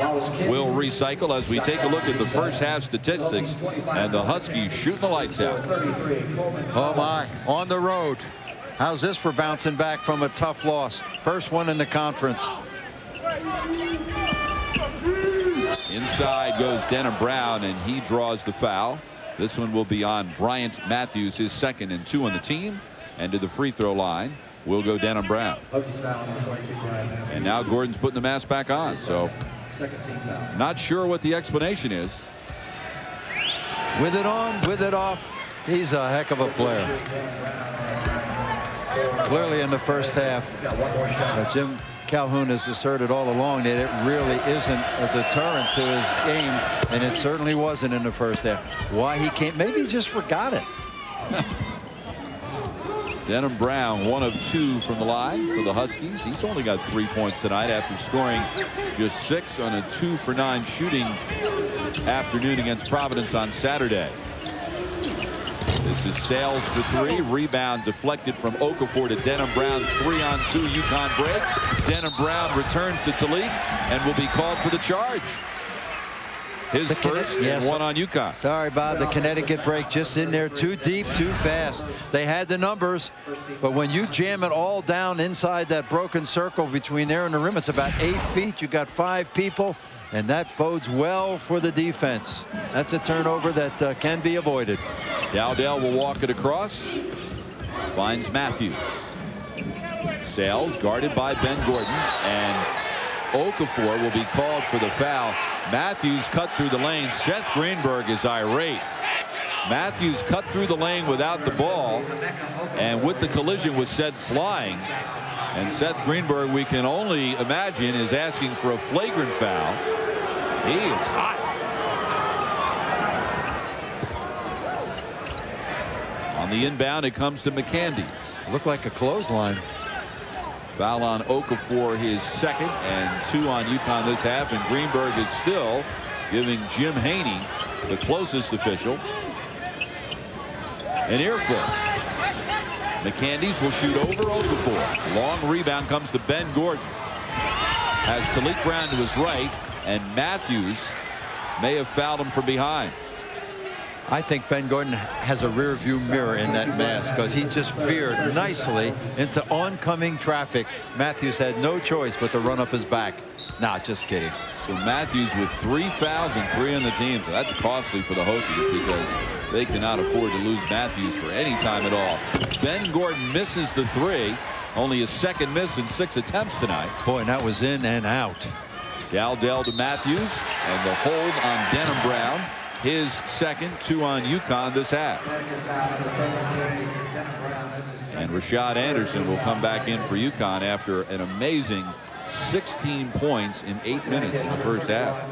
will recycle as we take a look at the first half statistics. And the Huskies shooting the lights out. Oh, my. On the road. How's this for bouncing back from a tough loss? First one in the conference. Inside goes Denham Brown, and he draws the foul. This one will be on Bryant Matthews, his second and 2 on the team. And to the free throw line will go Denham Brown. And now Gordon's putting the mask back on. So not sure what the explanation is. With it on, with it off. He's a heck of a player. Clearly in the first half, Jim Calhoun has asserted all along that it really isn't a deterrent to his game, and it certainly wasn't in the first half. Why he can't, maybe he just forgot it. Denham Brown, 1 of 2 from the line for the Huskies. He's only got 3 points tonight after scoring just 6 on a 2 for 9 shooting afternoon against Providence on Saturday. This is Sales for 3. Rebound deflected from Okafor to Denham Brown. 3-on-2 UConn break. Denham Brown returns to Talik and will be called for the charge. His first and 1 on UConn. Sorry, Bob. The Connecticut break just in there too deep, too fast. They had the numbers, but when you jam it all down inside that broken circle between there and the rim, it's about 8 feet. You got 5 people, and that bodes well for the defense. That's a turnover that can be avoided. Dowdell will walk it across. Finds Matthews. Sales guarded by Ben Gordon, and Okafor will be called for the foul. Matthews cut through the lane. Seth Greenberg is irate. Matthews cut through the lane without the ball, and with the collision was sent flying. And Seth Greenberg, we can only imagine, is asking for a flagrant foul. He is hot. On the inbound, it comes to McCandy's. Looked like a clothesline. Foul on Okafor, his second, and 2 on UConn this half. And Greenberg is still giving Jim Haney, the closest official, an earful. McCandy's will shoot over Okafor. Long rebound comes to Ben Gordon. Has Talik Brown to his right, and Matthews may have fouled him from behind. I think Ben Gordon has a rear view mirror in that mask because he just veered nicely into oncoming traffic. Matthews had no choice but to run up his back. Nah, just kidding. So Matthews with 3 fouls and 3 on the team. So that's costly for the Hokies because they cannot afford to lose Matthews for any time at all. Ben Gordon misses the 3. Only his second miss in 6 attempts tonight. Boy, and that was in and out. Dowdell to Matthews, and the hold on Denham Brown. His second, 2 on UConn this half. And Rashad Anderson will come back in for UConn after an amazing 16 points in 8 minutes in the first half.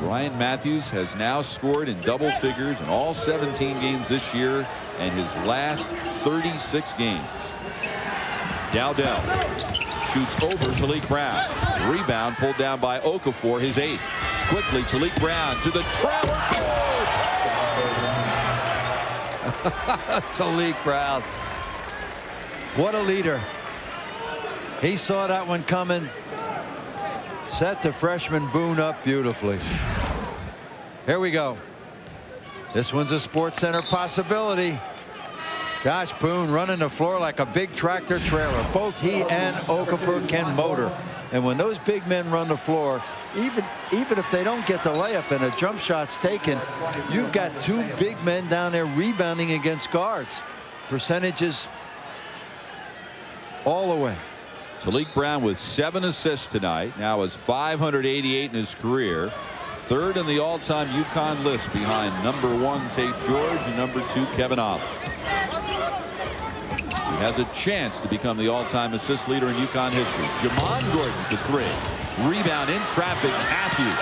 Brian Matthews has now scored in double figures in all 17 games this year and his last 36 games. Dowdell shoots over Talik Brown. Rebound pulled down by Okafor, his 8th. Quickly, Talik Brown to the trailer. Talik Brown. What a leader. He saw that one coming. Set the freshman Boone up beautifully. Here we go. This one's a Sports Center possibility. Josh Boone running the floor like a big tractor trailer. Both he and Okafor can motor. And when those big men run the floor, even if they don't get the layup and a jump shot's taken, you've got 2 big men down there rebounding against guards. Percentages all the way. Talik Brown with 7 assists tonight. Now has 588 in his career. 3rd in the all-time UConn list behind number 1 Tate George and number 2 Kevin Ollie. He has a chance to become the all-time assist leader in UConn history. Jamon Gordon for 3. Rebound in traffic, Matthews.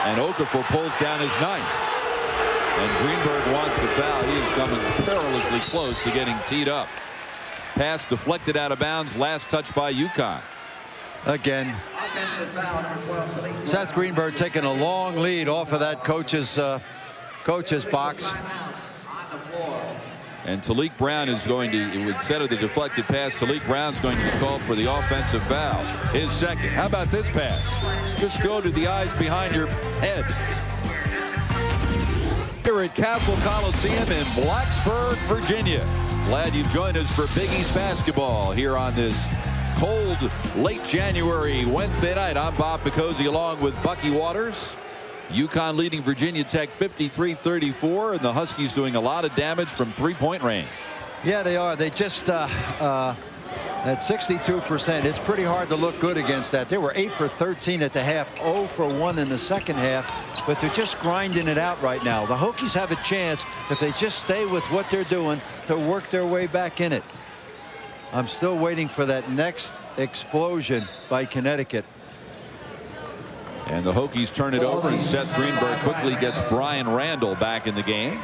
And Okafor pulls down his 9th. And Greenberg wants the foul. He is coming perilously close to getting teed up. Pass deflected out of bounds. Last touch by UConn. Again, Seth Greenberg taking a long lead off of that coach's box. And Talik Brown is going to, instead of the deflected pass, Talik Brown's going to be called for the offensive foul. His second. How about this pass? Just go to the eyes behind your head. Here at Castle Coliseum in Blacksburg, Virginia. Glad you've joined us for Big East basketball here on this cold, late January Wednesday night. I'm Bob Picozzi along with Bucky Waters. UConn leading Virginia Tech 53-34, and the Huskies doing a lot of damage from three-point range. Yeah, they are. They just at 62%. It's pretty hard to look good against that. They were 8 for 13 at the half, 0 for 1 in the second half, but they're just grinding it out right now. The Hokies have a chance, if they just stay with what they're doing, to work their way back in it. I'm still waiting for that next explosion by Connecticut. And the Hokies turn it over, and Seth Greenberg quickly gets Brian Randall back in the game.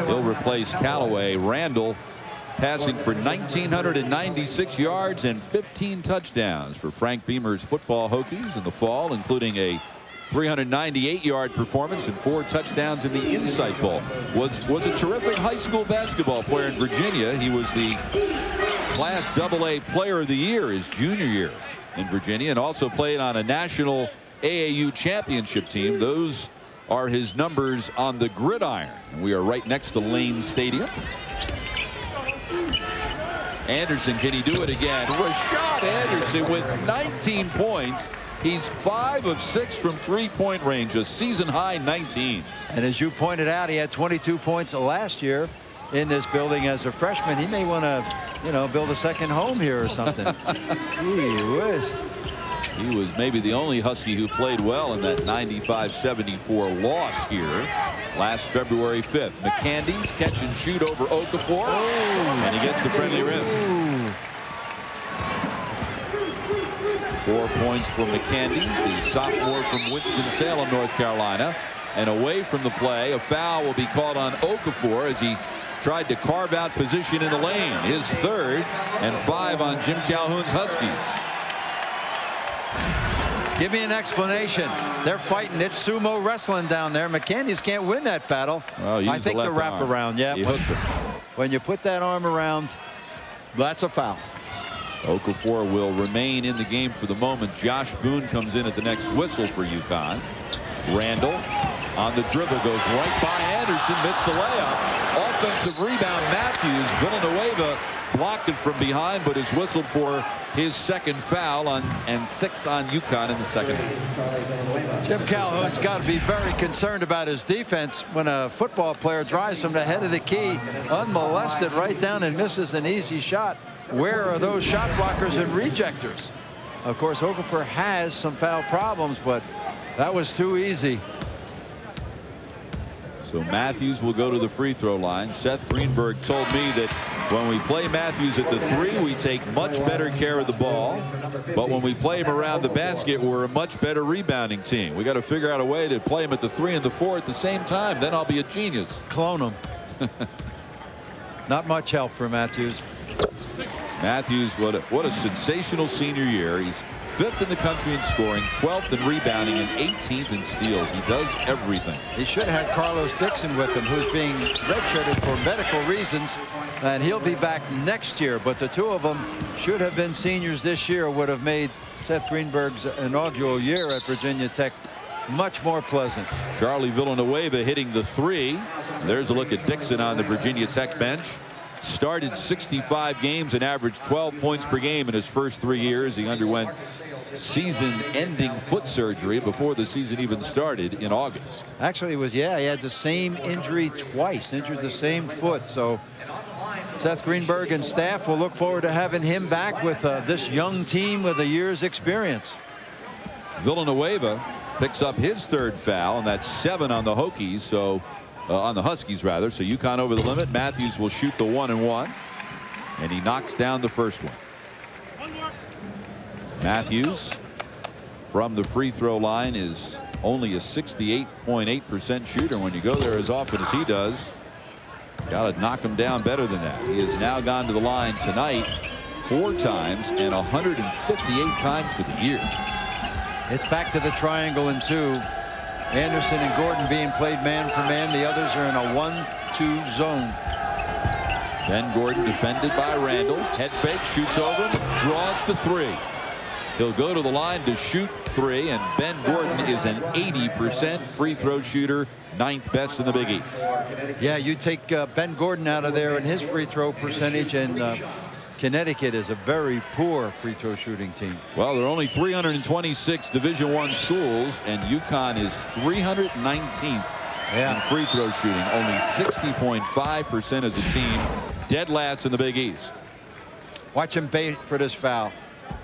He'll replace Callaway. Randall passing for 1,996 yards and 15 touchdowns for Frank Beamer's football Hokies in the fall, including a 398-yard performance and 4 touchdowns in the Insight Bowl. Was a terrific high school basketball player in Virginia. He was the Class AA Player of the Year his junior year in Virginia, and also played on a national AAU championship team. Those are his numbers on the gridiron. And we are right next to Lane Stadium. Anderson, can he do it again? Rashad Anderson with 19 points. He's 5 of 6 from three-point range, a season-high 19. And as you pointed out, he had 22 points last year in this building as a freshman. He may want to, build a second home here or something. Gee whiz. He was maybe the only Husky who played well in that 95-74 loss here last February 5th. McCandy's catch and shoot over Okafor, and he gets the friendly rim. 4 points for McCandy's, the sophomore from Winston-Salem, North Carolina. And away from the play, a foul will be called on Okafor as he tried to carve out position in the lane. His third, and 5 on Jim Calhoun's Huskies. Give me an explanation. They're fighting. It's sumo wrestling down there. McCandy's can't win that battle. Well, I think the wraparound, yeah. He hooked him. When you put that arm around, that's a foul. Okafor will remain in the game for the moment. Josh Boone comes in at the next whistle for UConn. Randall on the dribble, goes right by Anderson, missed the layup. Offensive rebound, Matthews. Villanueva blocked it from behind, but is whistled for his second foul and 6 on UConn in the second half. Jim Calhoun's got to be very concerned about his defense when a football player drives from the head of the key unmolested right down and misses an easy shot. Where are those shot blockers and rejectors? Of course, Okafor has some foul problems, but that was too easy. So Matthews will go to the free throw line. Seth Greenberg told me that when we play Matthews at the 3, we take much better care of the ball. But when we play him around the basket, we're a much better rebounding team. We got to figure out a way to play him at the 3 and the 4 at the same time. Then I'll be a genius. Clone him. Not much help for Matthews. Matthews, what a sensational senior year. He's 5th in the country in scoring, 12th in rebounding, and 18th in steals. He does everything. He should have had Carlos Dixon with him, who's being redshirted for medical reasons, and he'll be back next year. But the two of them should have been seniors this year, would have made Seth Greenberg's inaugural year at Virginia Tech much more pleasant. Charlie Villanueva hitting the 3. There's a look at Dixon on the Virginia Tech bench. Started 65 games and averaged 12 points per game in his first 3 years. He underwent season-ending foot surgery before the season even started in August. Actually, he had the same injury twice, injured the same foot. So Seth Greenberg and staff will look forward to having him back with this young team with a year's experience. Villanueva picks up his 3rd foul, and that's 7 on the Hokies. So on the Huskies rather. So UConn over the limit. Matthews will shoot the 1-and-1, and he knocks down the first one. Matthews from the free throw line is only a 68.8% shooter. When you go there as often as he does, got to knock him down better than that. He has now gone to the line tonight 4 times and 158 times for the year. It's back to the triangle in 2. Anderson and Gordon being played man for man. The others are in a 1-2 zone. Ben Gordon defended by Randall. Head fake, shoots over him, draws the three. He'll go to the line to shoot three, and Ben Gordon is an 80% free throw shooter, 9th best in the Big East. Yeah, you take Ben Gordon out of there and his free throw percentage, and Connecticut is a very poor free throw shooting team. Well, there are only 326 Division I schools, and UConn is 319th in free throw shooting. Only 60.5% as a team, dead last in the Big East. Watch him bait for this foul.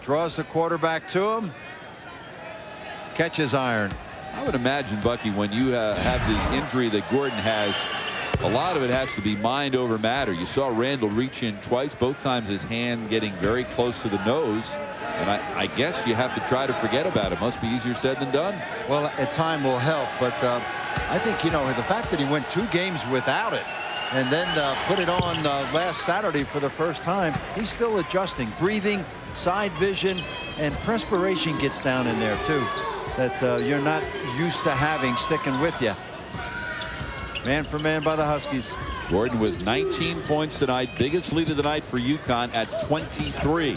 Draws the quarterback to him. Catches iron. I would imagine, Bucky, when you have the injury that Gordon has, a lot of it has to be mind over matter. You saw Randall reach in twice, both times his hand getting very close to the nose. And I guess you have to try to forget about it. Must be easier said than done. Well, time will help, but I think, you know, the fact that he went 2 games without it and then put it on last Saturday for the first time, he's still adjusting, breathing, side vision, and perspiration gets down in there too, that you're not used to having sticking with you. Man for man by the Huskies. Gordon with 19 points tonight, biggest lead of the night for UConn at 23.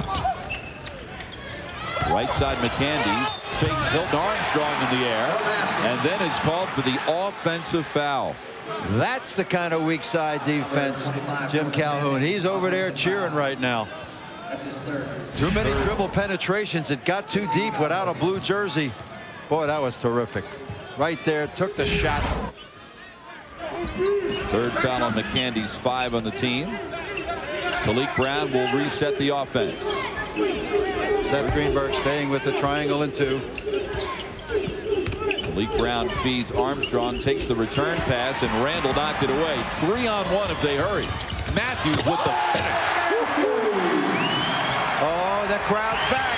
Right side McCandy fakes Hilton Armstrong in the air, and then is called for the offensive foul. That's the kind of weak side defense, Jim Calhoun. He's over there cheering right now. Too many dribble penetrations. It got too deep without a blue jersey. Boy, that was terrific. Right there, took the shot. Third foul on McCandy's, 5 on the team. Talik Brown will reset the offense. Seth Greenberg staying with the triangle and 2. Talik Brown feeds Armstrong, takes the return pass, and Randall knocked it away. 3-on-1 if they hurry. Matthews with the finish. Oh, the crowd's back.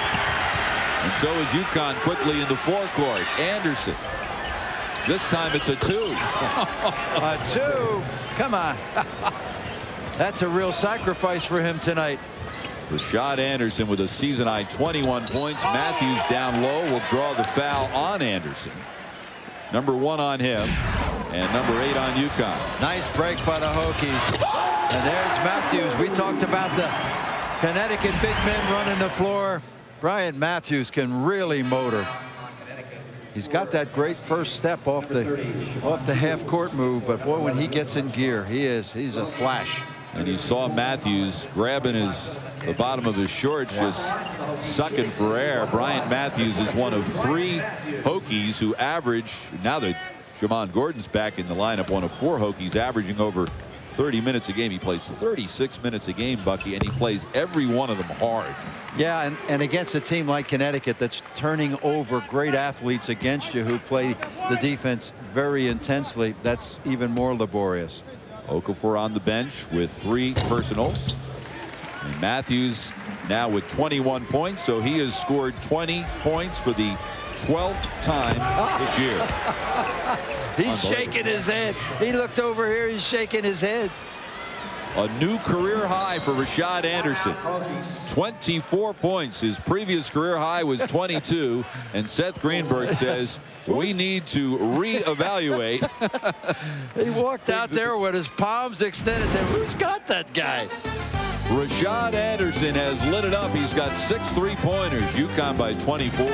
And so is UConn quickly in the forecourt. Anderson. This time it's a 2. A 2. Come on. That's a real sacrifice for him tonight. Rashad Anderson with a season-high 21 points. Matthews down low will draw the foul on Anderson. Number 1 on him, and number 8 on UConn. Nice break by the Hokies. And there's Matthews. We talked about the Connecticut big men running the floor. Brian Matthews can really motor. He's got that great first step off the half-court move, but boy, when he gets in gear, he's a flash. And you saw Matthews grabbing the bottom of his shorts, just sucking for air. Bryant Matthews is one of 3 Hokies who average, now that Shamon Gordon's back in the lineup, one of 4 Hokies averaging over 30 minutes a game. He plays 36 minutes a game, Bucky, and he plays every one of them hard. Yeah, and against a team like Connecticut that's turning over great athletes against you who play the defense very intensely, that's even more laborious. Okafor on the bench with 3 personals. And Matthews now with 21 points, so he has scored 20 points for the 12th time this year. He's shaking his head. He looked over here, he's shaking his head. A new career high for Rashad Anderson. 24 points. His previous career high was 22. And Seth Greenberg says we need to reevaluate. He walked out there with his palms extended and said, who's got that guy? Rashad Anderson has lit it up. He's got 6 3-pointers. UConn by 24.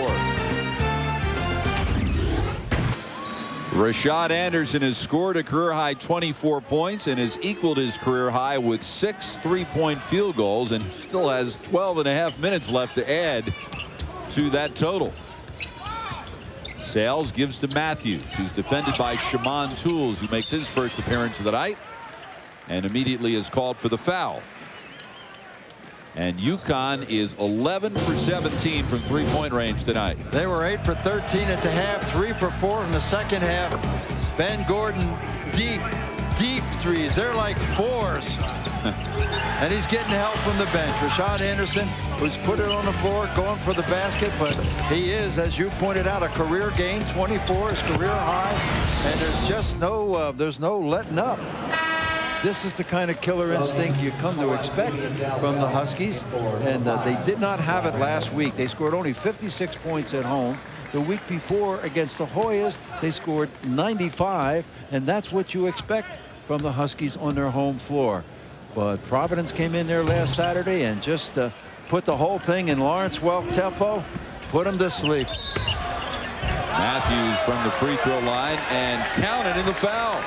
Rashad Anderson has scored a career-high 24 points and has equaled his career high with 6 3-point field goals, and he still has 12.5 minutes left to add to that total. Sales gives to Matthews, who's defended by Shamon Tools, who makes his first appearance of the night and immediately is called for the foul. And UConn is 11 for 17 from 3-point range tonight. They were 8 for 13 at the half, 3 for 4 in the second half. Ben Gordon, deep threes. They're like 4s. And he's getting help from the bench. Rashad Anderson, who's put it on the floor, going for the basket, but he is, as you pointed out, a career game. 24 is career high, and there's just no letting up. This is the kind of killer instinct you come to expect from the Huskies, and they did not have it last week. They scored only 56 points at home. The week before against the Hoyas, they scored 95, and that's what you expect from the Huskies on their home floor. But Providence came in there last Saturday and just put the whole thing in Lawrence Welk tempo, put him to sleep. Matthews from the free throw line and counted in the foul.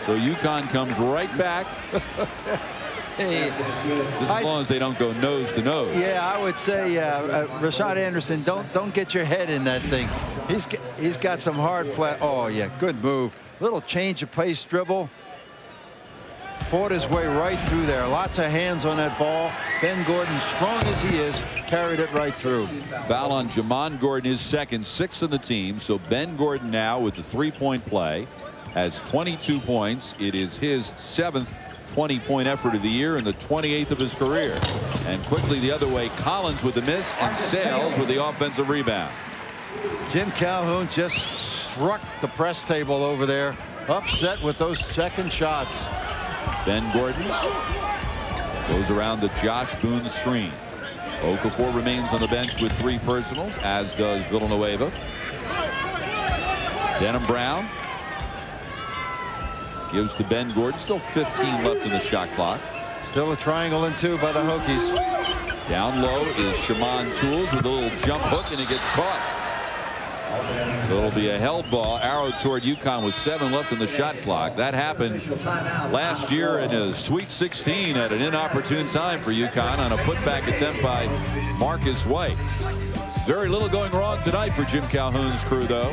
So UConn comes right back. Hey, just as long as they don't go nose to nose. Yeah, I would say Rashad Anderson, don't get your head in that thing. He's got some hard play. Oh yeah, good move. Little change of pace dribble. Fought his way right through there. Lots of hands on that ball. Ben Gordon, strong as he is, carried it right through. Foul on Jamon Gordon, his second, 6th on the team. So Ben Gordon now with the 3-point play has 22 points. It is his 7th 20-point effort of the year and the 28th of his career. And quickly the other way, Collins with the miss and Sales with the offensive rebound. Jim Calhoun just struck the press table over there, upset with those second shots. Ben Gordon goes around the Josh Boone screen. Okafor remains on the bench with 3 personals, as does Villanueva. Denham Brown gives to Ben Gordon. Still 15 left in the shot clock. Still a triangle and 2 by the Hokies. Down low is Shaman Tools with a little jump hook, and it gets caught. So it'll be a held ball, arrow toward UConn with 7 left in the shot clock. That happened last year in a Sweet 16 at an inopportune time for UConn on a putback attempt by Marcus White. Very little going wrong tonight for Jim Calhoun's crew, though.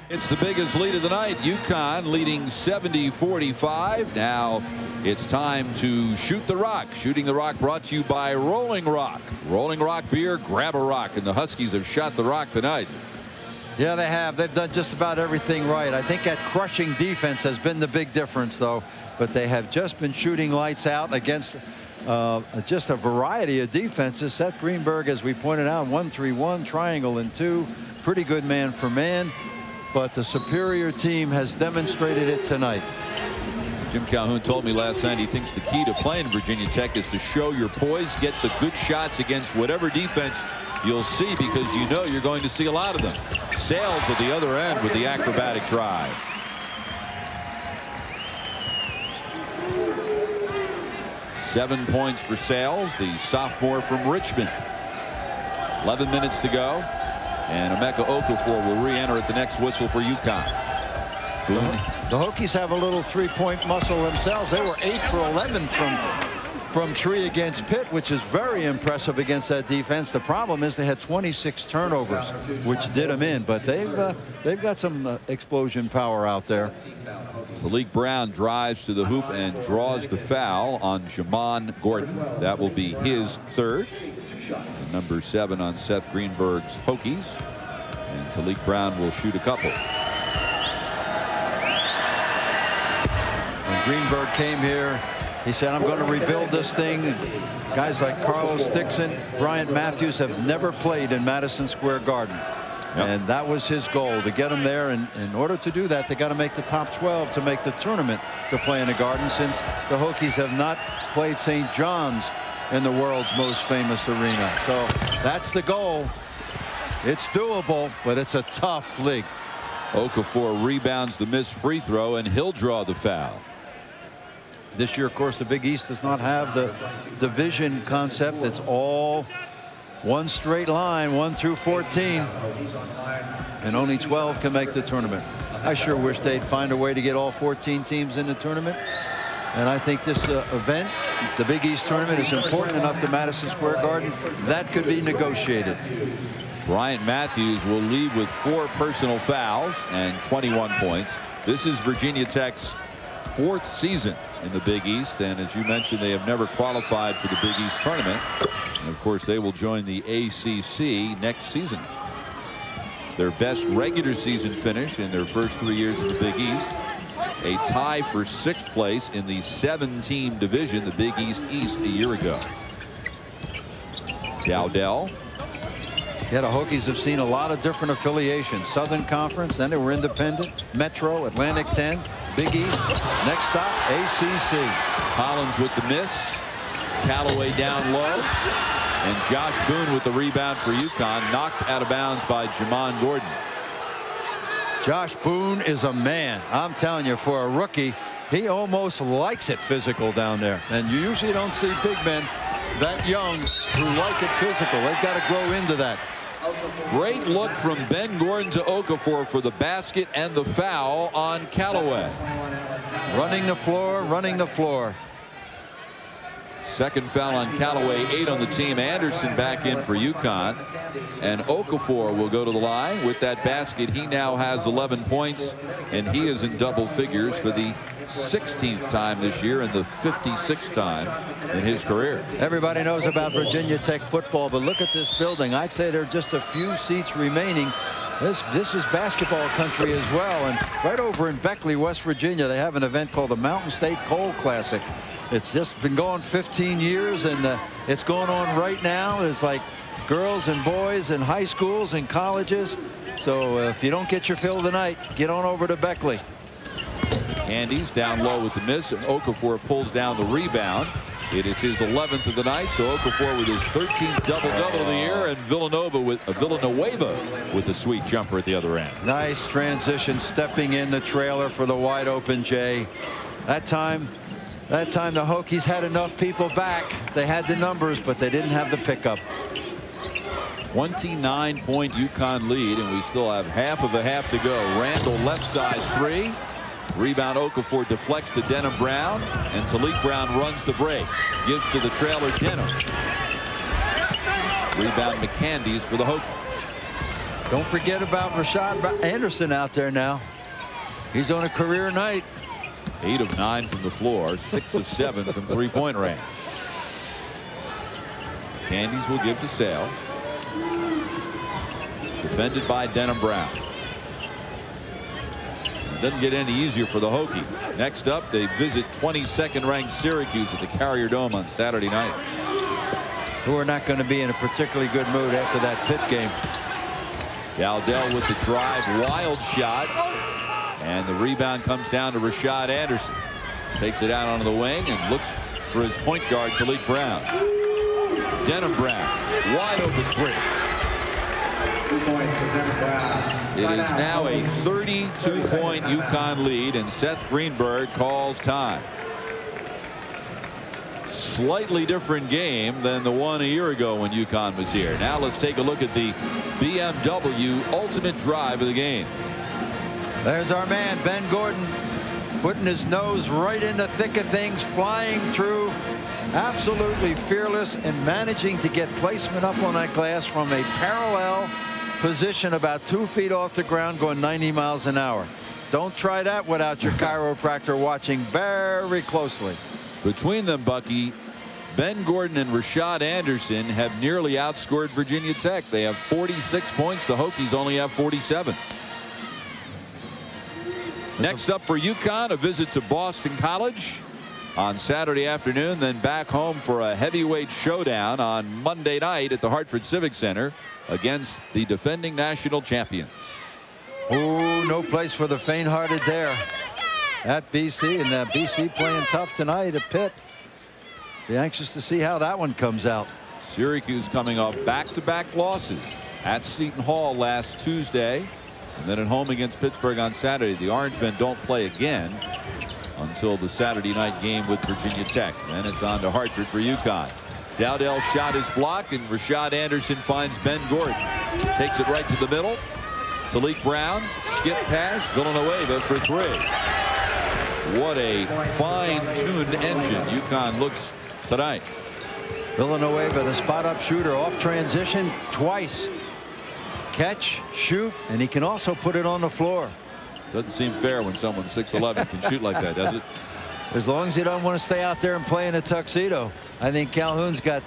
It's the biggest lead of the night. UConn leading 70-45. Now it's time to shoot the rock. Shooting the rock brought to you by Rolling Rock. Rolling Rock beer, grab a rock. And the Huskies have shot the rock tonight. Yeah, they have. They've done just about everything right. I think that crushing defense has been the big difference, though. But they have just been shooting lights out against just a variety of defenses. Seth Greenberg, as we pointed out, 1-3-1, triangle and 2. Pretty good man for man. But the superior team has demonstrated it tonight. Jim Calhoun told me last night he thinks the key to playing Virginia Tech is to show your poise, get the good shots against whatever defense you'll see, because you know you're going to see a lot of them. Sales at the other end with the acrobatic drive. Seven points for Sales, the sophomore from Richmond. 11 minutes to go. And Emeka Okafor will re-enter at the next whistle for UConn. The Hokies have a little 3-point muscle themselves. They were 8 for 11 from 3 against Pitt, which is very impressive against that defense. The problem is they had 26 turnovers, which did them in. But they've got some explosion power out there. Malik Brown drives to the hoop and draws the foul on Jamon Gordon. That will be his 3rd. Number 7 on Seth Greenberg's Hokies. And Malik Brown will shoot a couple. When Greenberg came here, he said, I'm going to rebuild this thing. Guys like Carlos Dixon, Bryant Matthews have never played in Madison Square Garden. Yep. And that was his goal, to get them there. And in order to do that, they got to make the top 12 to make the tournament to play in the Garden, since the Hokies have not played St. John's in the world's most famous arena. So that's the goal. It's doable, but it's a tough league. Okafor rebounds the missed free throw, and he'll draw the foul. This year, of course, the Big East does not have the division concept. It's all one straight line, 1 through 14. And only 12 can make the tournament. I sure wish they'd find a way to get all 14 teams in the tournament. And I think this event, the Big East tournament, is important enough to Madison Square Garden. That could be negotiated. Bryant Matthews will lead with 4 personal fouls and 21 points. This is Virginia Tech's 4th season in the Big East, and as you mentioned, they have never qualified for the Big East tournament. And of course, they will join the ACC next season. Their best regular season finish in their first 3 years in the Big East. A tie for 6th place in the 7-team division, the Big East East, a year ago. Dowdell. Yeah, the Hokies have seen a lot of different affiliations. Southern Conference, then they were independent. Metro, Atlantic 10, Big East. Next stop, ACC. Collins with the miss. Callaway down low. And Josh Boone with the rebound for UConn. Knocked out of bounds by Jamon Gordon. Josh Boone is a man. I'm telling you, for a rookie, He almost likes it physical down there. And you usually don't see big men that young who like it physical. They've got to grow into that. Great look from Ben Gordon to Okafor for the basket and the foul on Callaway. Running the floor, running the floor. Second foul on Callaway, 8 on the team. Anderson back in for UConn. And Okafor will go to the line with that basket. He now has 11 points, and he is in double figures for the 16th time this year and the 56th time in his career. Everybody knows about Virginia Tech football, but look at this building. I'd say there are just a few seats remaining. This is basketball country as well. And right over in Beckley, West Virginia, they have an event called the Mountain State Coal Classic. It's just been going 15 years, and it's going on right now. There's like girls and boys and high schools and colleges. So if you don't get your fill tonight, get on over to Beckley. Candy's down low with the miss, and Okafor pulls down the rebound. It is his 11th of the night, so Okafor with his 13th double-double of the year, and Villanueva with the sweet jumper at the other end. Nice transition, stepping in the trailer for the wide open Jay. That time the Hokies had enough people back. They had the numbers, but they didn't have the pickup. 29-point UConn lead, and we still have half of a half to go. Randall left side three. Rebound Okafor deflects to Denham Brown, and Talik Brown runs the break. Gives to the trailer Denham. Rebound McCandy's for the Hokies. Don't forget about Rashad Anderson out there now. He's on a career night. 8 of 9 from the floor, 6 of 7 from three-point range. Candies will give to Sales. Defended by Denham Brown. Doesn't get any easier for the Hokies. Next up, they visit 22nd ranked Syracuse at the Carrier Dome on Saturday night. Who are not going to be in a particularly good mood after that Pitt game. Dowdell with the drive, wild shot, and the rebound comes down to Rashad Anderson. Takes it out onto the wing and looks for his point guard Talik Brown. Denham Brown, wide open three. 2 points for Denham Brown. It is now a 32-point UConn lead, and Seth Greenberg calls time. Slightly different game than the one a year ago when UConn was here. Now let's take a look at the BMW ultimate drive of the game. There's our man, Ben Gordon, putting his nose right in the thick of things, flying through, absolutely fearless, and managing to get placement up on that glass from a parallel position about 2 feet off the ground, going 90 miles an hour. Don't try that without your chiropractor watching very closely. Between them, Bucky, Ben Gordon and Rashad Anderson have nearly outscored Virginia Tech. They have 46 points. The Hokies only have 47. Next up for UConn, a visit to Boston College on Saturday afternoon, then back home for a heavyweight showdown on Monday night at the Hartford Civic Center against the defending national champions. Oh, no place for the faint-hearted there at BC, and BC playing tough tonight at Pitt. Be anxious to see how that one comes out. Syracuse coming off back-to-back losses at Seton Hall last Tuesday, and then at home against Pittsburgh on Saturday. The Orangemen don't play again until the Saturday night game with Virginia Tech. Then it's on to Hartford for UConn. Dowdell shot is blocked, and Rashad Anderson finds Ben Gordon. Takes it right to the middle. Talik Brown, skip pass, Villanueva for three. What a fine-tuned engine UConn looks tonight. Villanueva, the spot-up shooter, off transition twice. Catch, shoot, and he can also put it on the floor. Doesn't seem fair when someone 6'11" can shoot like that, does it? As long as you don't want to stay out there and play in a tuxedo. I think Calhoun's got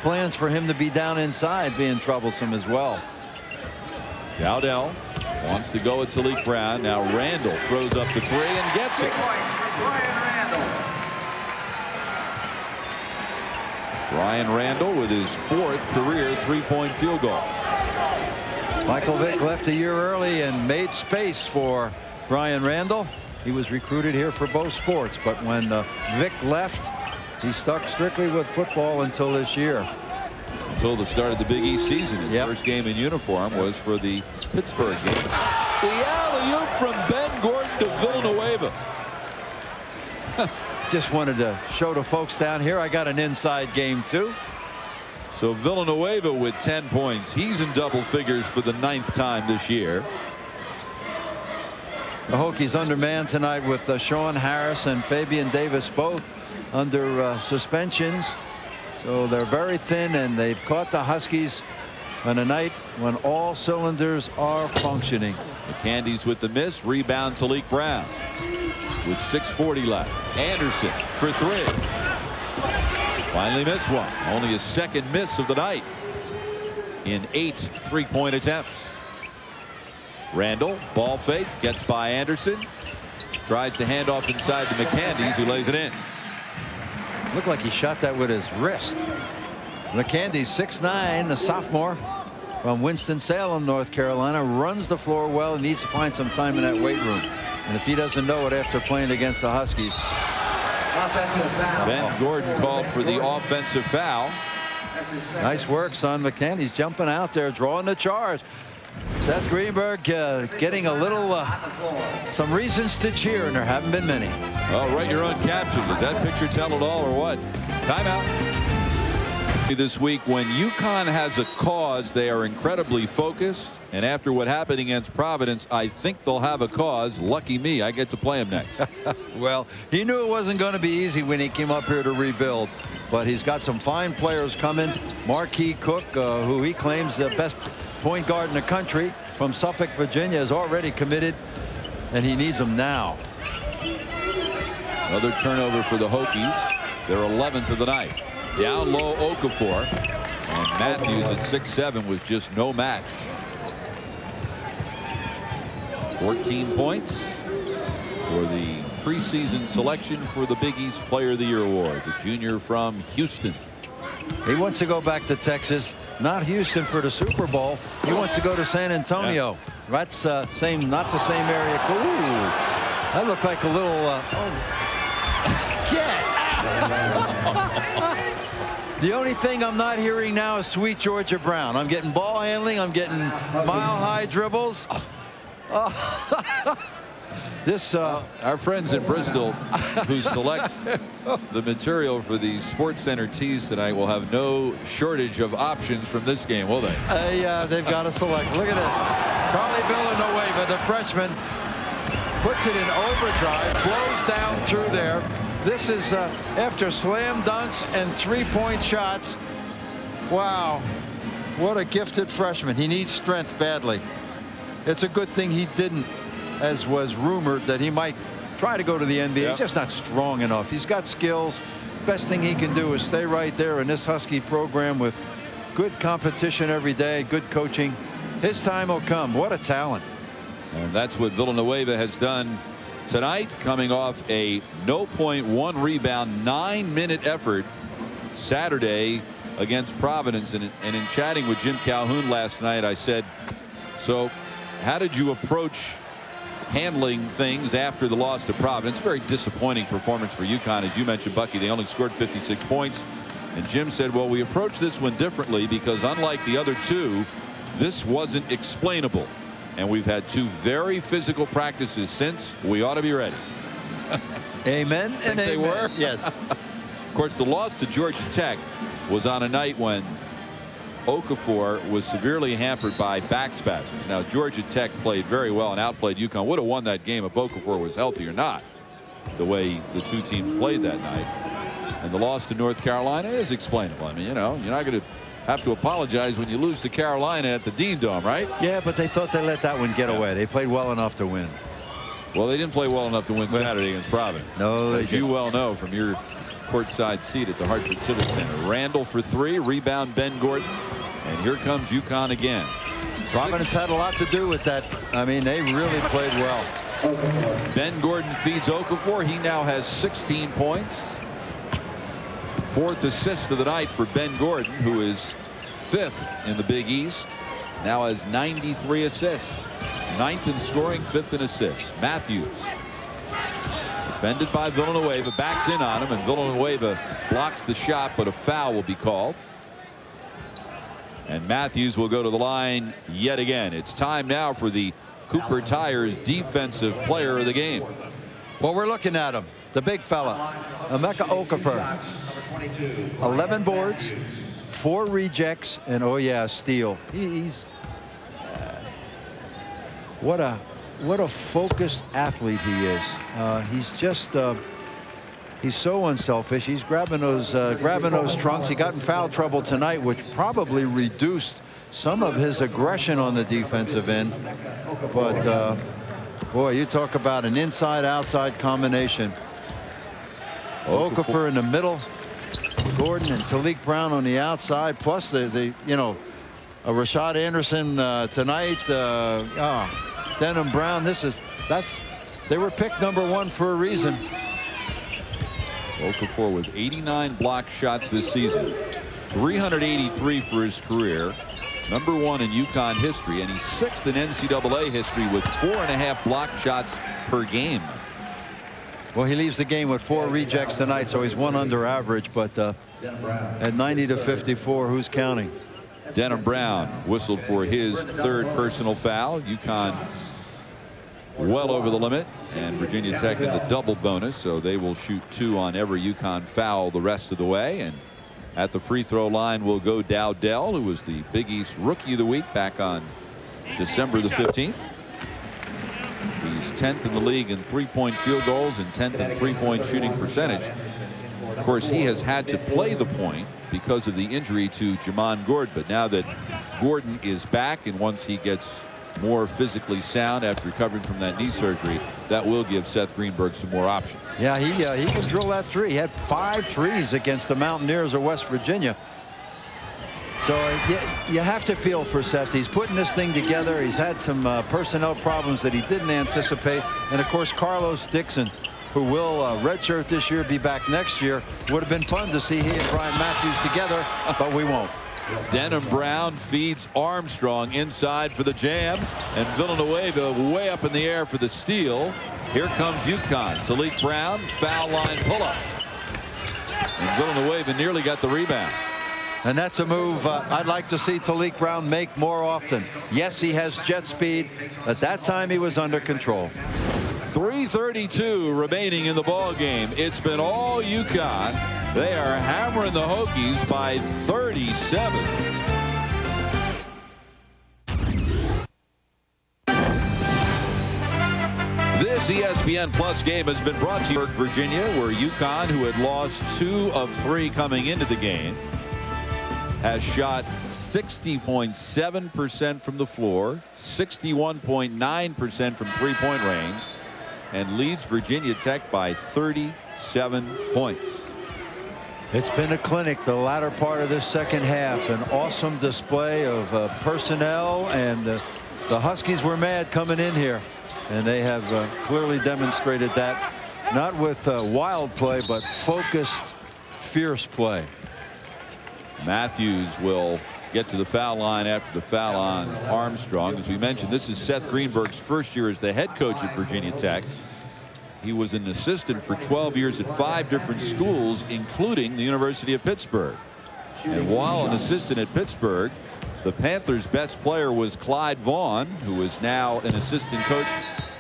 plans for him to be down inside, being troublesome as well. Dowdell wants to go at Talik Brown. Now Randall throws up the three and gets it. Brian Randall with his 4th career 3-point field goal. Michael Vick left a year early and made space for Brian Randall. He was recruited here for both sports, but when Vick left, he stuck strictly with football until this year. Until the start of the Big East season. His first game in uniform was for the Pittsburgh game. The alley-oop from Ben Gordon to Villanueva. Just wanted to show the folks down here I got an inside game too. So Villanueva with 10 points. He's in double figures for the 9th time this year. The Hokies undermanned tonight with Sean Harris and Fabian Davis both under suspensions. So they're very thin, and they've caught the Huskies on a night when all cylinders are functioning. The Candies with the miss. Rebound to Talik Brown with 6:40 left. Anderson for 3. Finally missed one. Only his 2nd miss of the night in 8 3-point attempts. Randall, ball fake, gets by Anderson. Tries to hand off inside to McCandies, who lays it in. Looked like he shot that with his wrist. McCandies, 6'9", the sophomore from Winston-Salem, North Carolina, runs the floor well and needs to find some time in that weight room. And if he doesn't know it after playing against the Huskies. Ben Gordon called for the offensive foul. Nice work, son. McCandies jumping out there, drawing the charge. Seth Greenberg getting a little some reasons to cheer, and there haven't been many. Well, write your own caption. Does that picture tell it all, or what? Timeout. This week, when UConn has a cause, they are incredibly focused. And after what happened against Providence, I think they'll have a cause. Lucky me, I get to play him next. Well, he knew it wasn't going to be easy when he came up here to rebuild. But he's got some fine players coming. Marquis Cook, who he claims the best point guard in the country from Suffolk, Virginia, is already committed, and he needs them now. Another turnover for the Hokies. They're 11th of the night. Down low, Okafor, and Matthews at 6'7" with just no match. 14 points for the preseason selection for the Big East Player of the Year award. The junior from Houston. He wants to go back to Texas, not Houston for the Super Bowl. He wants to go to San Antonio. Yeah. That's not the same area. Ooh, that looked like a little. The only thing I'm not hearing now is Sweet Georgia Brown. I'm getting ball handling. I'm getting mile-high dribbles. This our friends in Bristol who select the material for the Sports Center tees tonight will have no shortage of options from this game, will they? They've got to select. Look at this. Charlie Villanueva, the freshman, puts it in overdrive, blows down through there. This is after slam dunks and 3-point shots. Wow, what a gifted freshman. He needs strength badly. It's a good thing he didn't, as was rumored, that he might try to go to the NBA. Yep. He's just not strong enough. He's got skills. Best thing he can do is stay right there in this Husky program with good competition every day, good coaching. His time will come. What a talent. And that's what Villanueva has done tonight, coming off a no-point, 1-rebound, 9-minute effort Saturday against Providence. And in chatting with Jim Calhoun last night, I said, so how did you approach handling things after the loss to Providence? Very disappointing performance for UConn. As you mentioned, Bucky, they only scored 56 points. And Jim said, well, we approached this one differently because unlike the other two, this wasn't explainable. And we've had 2 very physical practices since. We ought to be ready. Amen. And they were. Yes. Of course, the loss to Georgia Tech was on a night when Okafor was severely hampered by back spasms. Now, Georgia Tech played very well and outplayed UConn. Would have won that game if Okafor was healthy or not, the way the 2 teams played that night. And the loss to North Carolina is explainable. I mean, you know, you're not going to have to apologize when you lose to Carolina at the Dean Dome, right? Yeah, but they thought they let that one get away. They played well enough to win. Well, they didn't play well enough to win Saturday against Providence. No, as you well know from your courtside seat at the Hartford Civic Center. Randall for 3, rebound Ben Gordon, and here comes UConn again. Providence had a lot to do with that. I mean, they really played well. Ben Gordon feeds Okafor. He now has 16 points. 4th assist of the night for Ben Gordon, who is 5th in the Big East. Now has 93 assists. 9th in scoring, 5th in assists. Matthews, defended by Villanueva, backs in on him, and Villanueva blocks the shot, but a foul will be called. And Matthews will go to the line yet again. It's time now for the Cooper Tires Defensive Player of the Game. Well, we're looking at him. the big fella, Emeka Okafor. 11 boards, 4 rejects, and oh yeah, steal. He's what a focused athlete he is. He's just he's so unselfish. He's grabbing those trunks. He got in foul trouble tonight, which probably reduced some of his aggression on the defensive end. But boy, you talk about an inside-outside combination. Okafor in the middle, Gordon and Talik Brown on the outside, plus the Rashad Anderson tonight. Denham Brown. They were picked #1 for a reason. Okafor with 89 block shots this season, 383 for his career, #1 in UConn history, and he's 6th in NCAA history with 4.5 block shots per game. Well, he leaves the game with 4 rejects tonight, so he's 1 under average. But at 90-54, who's counting? Denham Brown whistled for his 3rd personal foul. UConn well over the limit, and Virginia Tech in the double bonus, so they will shoot 2 on every UConn foul the rest of the way. And at the free throw line will go Dowdell, who was the Big East Rookie of the Week back on December the 15th. He's 10th in the league in 3-point field goals and 10th in 3-point shooting percentage. Of course, he has had to play the point because of the injury to Jamon Gordon, but now that Gordon is back, and once he gets more physically sound after recovering from that knee surgery, that will give Seth Greenberg some more options. Yeah, he can drill that 3. He had 5 threes against the Mountaineers of West Virginia. So you have to feel for Seth. He's putting this thing together. He's had some personnel problems that he didn't anticipate, and of course Carlos Dixon, who will redshirt this year, be back next year. Would have been fun to see he and Brian Matthews together, but we won't. Denham Brown feeds Armstrong inside for the jam, and Villanueva way up in the air for the steal. Here comes UConn. Talik Brown, foul line pull-up, and Villanueva nearly got the rebound. And that's a move I'd like to see Talik Brown make more often. Yes, he has jet speed. At that time, he was under control. 3:32 remaining in the ball game. It's been all UConn. They are hammering the Hokies by 37. This ESPN Plus game has been brought to you, Virginia, where UConn, who had lost 2 of 3 coming into the game, has shot 60.7% from the floor, 61.9% from 3-point range, and leads Virginia Tech by 37 points. It's been a clinic the latter part of this second half. An awesome display of personnel, and the Huskies were mad coming in here, and they have clearly demonstrated that, not with wild play, but focused, fierce play. Matthews will get to the foul line after the foul on Armstrong. As we mentioned, this is Seth Greenberg's first year as the head coach at Virginia Tech. He was an assistant for 12 years at 5 different schools, including the University of Pittsburgh. And while an assistant at Pittsburgh, the Panthers' best player was Clyde Vaughn, who is now an assistant coach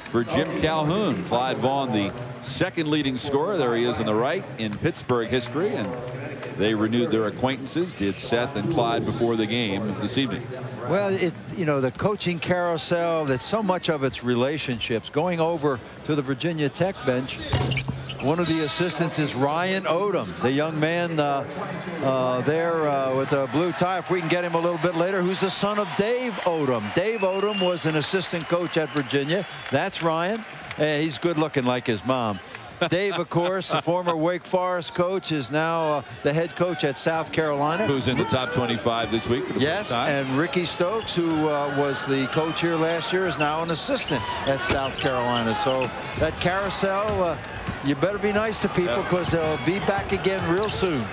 for Jim Calhoun. Clyde Vaughn, the 2nd leading scorer, there he is on the right, in Pittsburgh history, and they renewed their acquaintances, did Seth and Clyde, before the game this evening. Well, the coaching carousel, that so much of its relationships. Going over to the Virginia Tech bench, one of the assistants is Ryan Odom, the young man there with a blue tie, if we can get him a little bit later, who's the son of Dave Odom. Dave Odom was an assistant coach at Virginia. That's Ryan. He's good looking like his mom. Dave, of course, the former Wake Forest coach, is now the head coach at South Carolina. Who's in the top 25 this week for the first time. Yes, and Ricky Stokes, who was the coach here last year, is now an assistant at South Carolina. So that carousel, you better be nice to people, because they'll be back again real soon.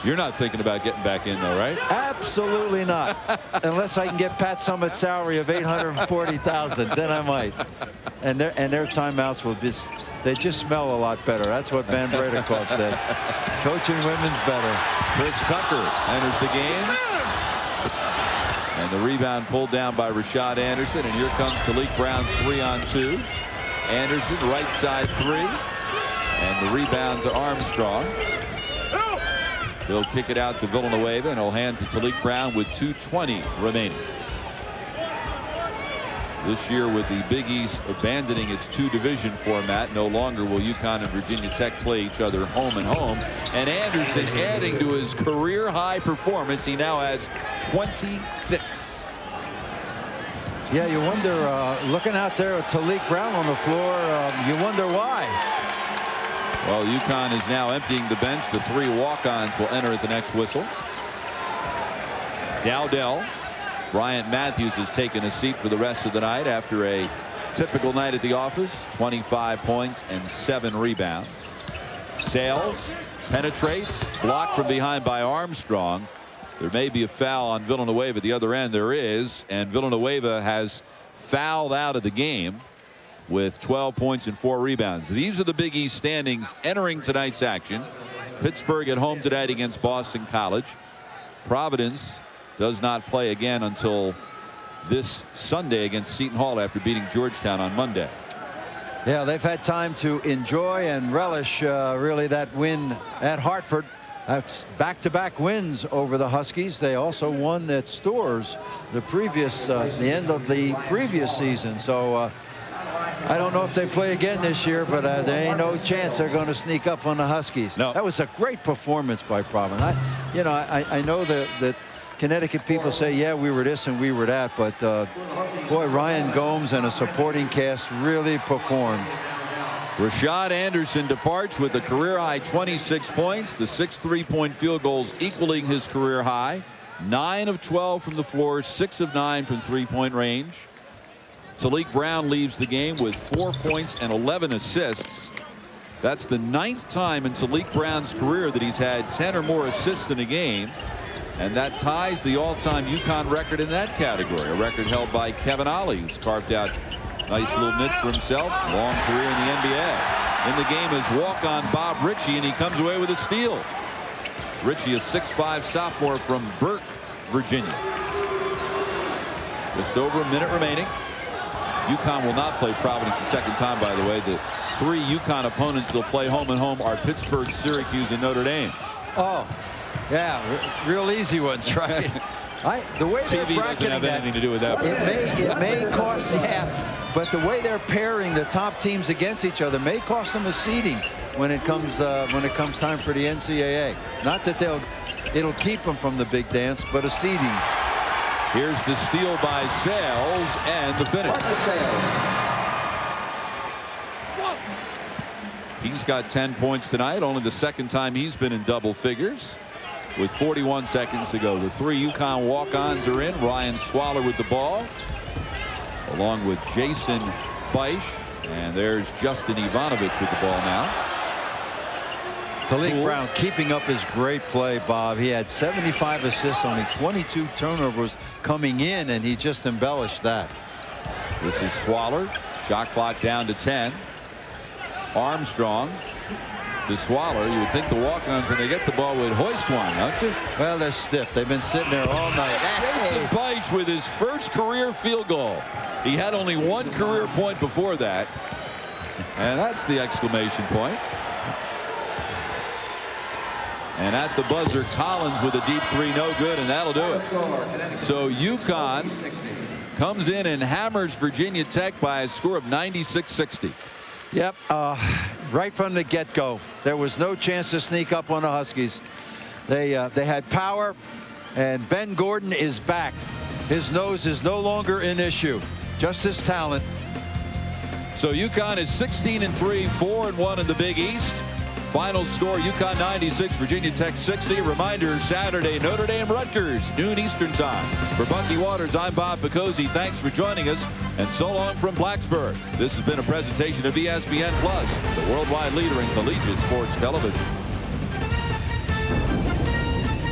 You're not thinking about getting back in, though, right? Absolutely not. Unless I can get Pat Summitt's salary of $840,000, then I might. And their timeouts will just, they just smell a lot better. That's what Van Bredekov said. Coaching women's better. Chris Tucker enters the game. And the rebound pulled down by Rashad Anderson. And here comes Talik Brown, 3-on-2. Anderson, right side 3. And the rebound to Armstrong. He'll kick it out to Villanueva, and he'll hand to Talik Brown with 2:20 remaining. This year, with the Big East abandoning its two-division format, no longer will UConn and Virginia Tech play each other home and home. And Anderson adding to his career-high performance. He now has 26. Yeah, you wonder, looking out there at Talik Brown on the floor, you wonder why. Well, UConn is now emptying the bench. The 3 walk-ons will enter at the next whistle. Dowdell. Bryant Matthews has taken a seat for the rest of the night after a typical night at the office. 25 points and 7 rebounds. Sales penetrates, blocked from behind by Armstrong. There may be a foul on Villanueva at the other end. There is, and Villanueva has fouled out of the game with 12 points and 4 rebounds. These are the Big East standings entering tonight's action. Pittsburgh at home tonight against Boston College. Providence does not play again until this Sunday against Seton Hall after beating Georgetown on Monday. Yeah, they've had time to enjoy and relish really that win at Hartford. That's back-to-back wins over the Huskies. They also won at Stores the end of the previous season. So I don't know if they play again this year, but there ain't no chance they're going to sneak up on the Huskies. No. That was a great performance by Providence. I know that Connecticut people say, yeah, we were this and we were that, but boy, Ryan Gomes and a supporting cast really performed. Rashad Anderson departs with a career-high 26 points. The 6 3-point field goals equaling his career high. 9 of 12 from the floor, 6 of 9 from three-point range. Talik Brown leaves the game with 4 points and 11 assists. That's the 9th time in Talik Brown's career that he's had 10 or more assists in a game. And that ties the all-time UConn record in that category, a record held by Kevin Ollie, who's carved out a nice little niche for himself. Long career in the NBA. In the game is walk-on Bob Ritchie, and he comes away with a steal. Ritchie, a 6'5" sophomore from Burke, Virginia. Just over a minute remaining. UConn will not play Providence a second time, by the way. The 3 UConn opponents they'll play home and home are Pittsburgh, Syracuse, and Notre Dame. Oh, yeah, real easy ones, right? The way they're TV doesn't have anything to do with that. It may cost, yeah, but the way they're pairing the top teams against each other may cost them a seeding when it comes time for the NCAA. Not that it'll keep them from the big dance, but a seeding. Here's the steal by Sales and the finish. He's got 10 points tonight, only the second time he's been in double figures. With 41 seconds to go, the 3 UConn walk-ons are in. Ryan Swaller with the ball, along with Jason Beisch, and there's Justin Ivanovic with the ball now. Talik Brown keeping up his great play, Bob. He had 75 assists, only 22 turnovers coming in, and he just embellished that. This is Swaller. Shot clock down to 10. Armstrong to Swaller. You would think the walk-ons, when they get the ball, would hoist one, don't you? Well, they're stiff. They've been sitting there all night. Jason Beisch with his first career field goal. He had only 1 career point before that, and that's the exclamation point. And at the buzzer, Collins with a deep 3, no good, and that'll do it. So UConn comes in and hammers Virginia Tech by a score of 96-60. Yep, right from the get-go, there was no chance to sneak up on the Huskies. They had power, and Ben Gordon is back. His nose is no longer an issue, just his talent. So UConn is 16-3, 4-1 in the Big East. Final score, UConn 96, Virginia Tech 60. Reminder, Saturday, Notre Dame Rutgers, noon Eastern time. For Bucky Waters, I'm Bob Picozzi. Thanks for joining us, and so long from Blacksburg. This has been a presentation of ESPN Plus, the worldwide leader in collegiate sports television.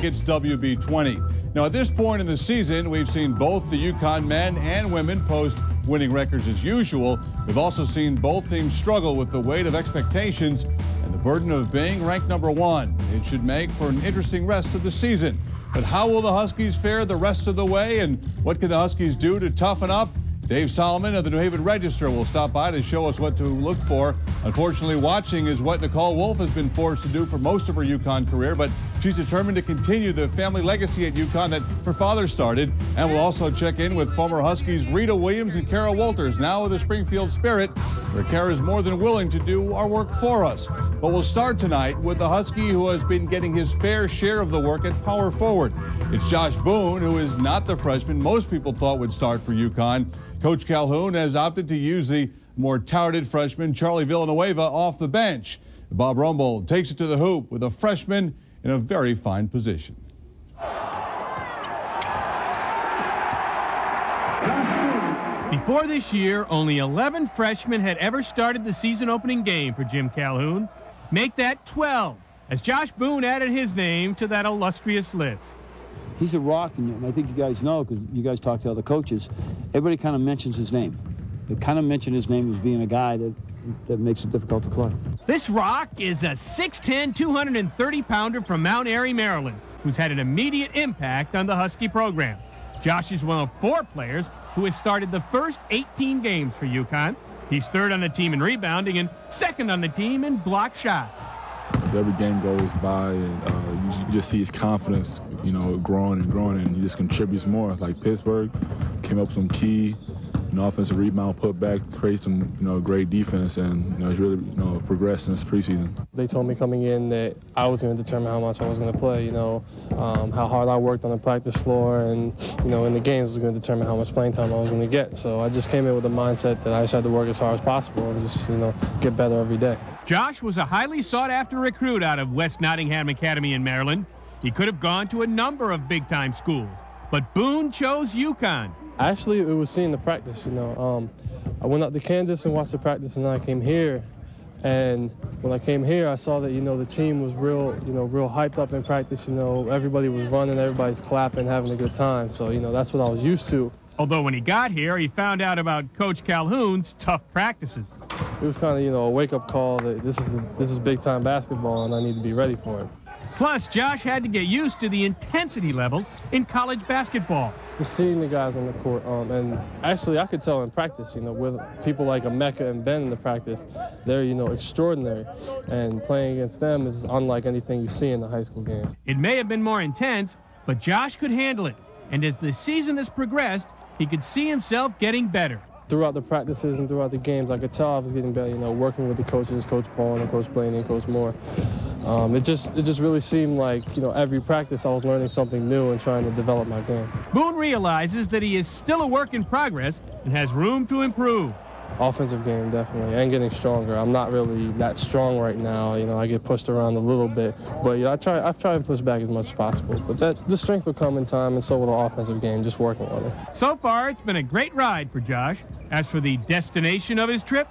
It's WB20. Now, at this point in the season, we've seen both the UConn men and women post winning records as usual. We've also seen both teams struggle with the weight of expectations and the burden of being ranked #1. It should make for an interesting rest of the season. But how will the Huskies fare the rest of the way, and what can the Huskies do to toughen up Dave Solomon of the New Haven Register will stop by to show us what to look for. Unfortunately, watching is what Nicole Wolf has been forced to do for most of her UConn career, but she's determined to continue the family legacy at UConn that her father started. And we'll also check in with former Huskies Rita Williams and Kara Walters, now with the Springfield Spirit, where Kara is more than willing to do our work for us. But we'll start tonight with the Husky who has been getting his fair share of the work at power forward. It's Josh Boone, who is not the freshman most people thought would start for UConn. Coach Calhoun has opted to use the more touted freshman Charlie Villanueva off the bench. Bob Rumble takes it to the hoop with a freshman in a very fine position. Before this year, only 11 freshmen had ever started the season opening game for Jim Calhoun. Make that 12, as Josh Boone added his name to that illustrious list. He's a rock, and I think you guys know, because you guys talk to other coaches, everybody kind of mentions his name. They kind of mention his name as being a guy that makes it difficult to play. This rock is a 6'10", 230-pounder from Mount Airy, Maryland, who's had an immediate impact on the Husky program. Josh is one of 4 players who has started the first 18 games for UConn. He's 3rd on the team in rebounding and 2nd on the team in block shots. As every game goes by, and you just see his confidence, growing and growing, and he just contributes more. Like Pittsburgh came up with some key, offensive rebound, put back, create some, great defense, and he's really, progressed since preseason. They told me coming in that I was going to determine how much I was going to play. How hard I worked on the practice floor, and in the games was going to determine how much playing time I was going to get. So I just came in with the mindset that I just had to work as hard as possible and just, get better every day. Josh was a highly sought-after recruit out of West Nottingham Academy in Maryland. He could have gone to a number of big-time schools, but Boone chose UConn. Actually, it was seeing the practice, I went up to Kansas and watched the practice, and then I came here. And when I came here, I saw that, the team was real hyped up in practice. Everybody was running, everybody's clapping, having a good time. So, that's what I was used to. Although when he got here, he found out about Coach Calhoun's tough practices. It was kind of, a wake-up call that this is big-time basketball, and I need to be ready for it. Plus, Josh had to get used to the intensity level in college basketball. Just seeing the guys on the court, and actually I could tell in practice, with people like Emeka and Ben in the practice, they're, extraordinary. And playing against them is unlike anything you see in the high school games. It may have been more intense, but Josh could handle it. And as the season has progressed, he could see himself getting better. Throughout the practices and throughout the games, I could tell I was getting better, working with the coaches, Coach Vaughn and Coach Blaney and Coach Moore. It just really seemed like, every practice I was learning something new and trying to develop my game. Boone realizes that he is still a work in progress and has room to improve. Offensive game, definitely, and getting stronger. I'm not really that strong right now. I get pushed around a little bit, but I try and push back as much as possible. But the strength will come in time, and so will the offensive game, just working on it. So far, it's been a great ride for Josh. As for the destination of his trip,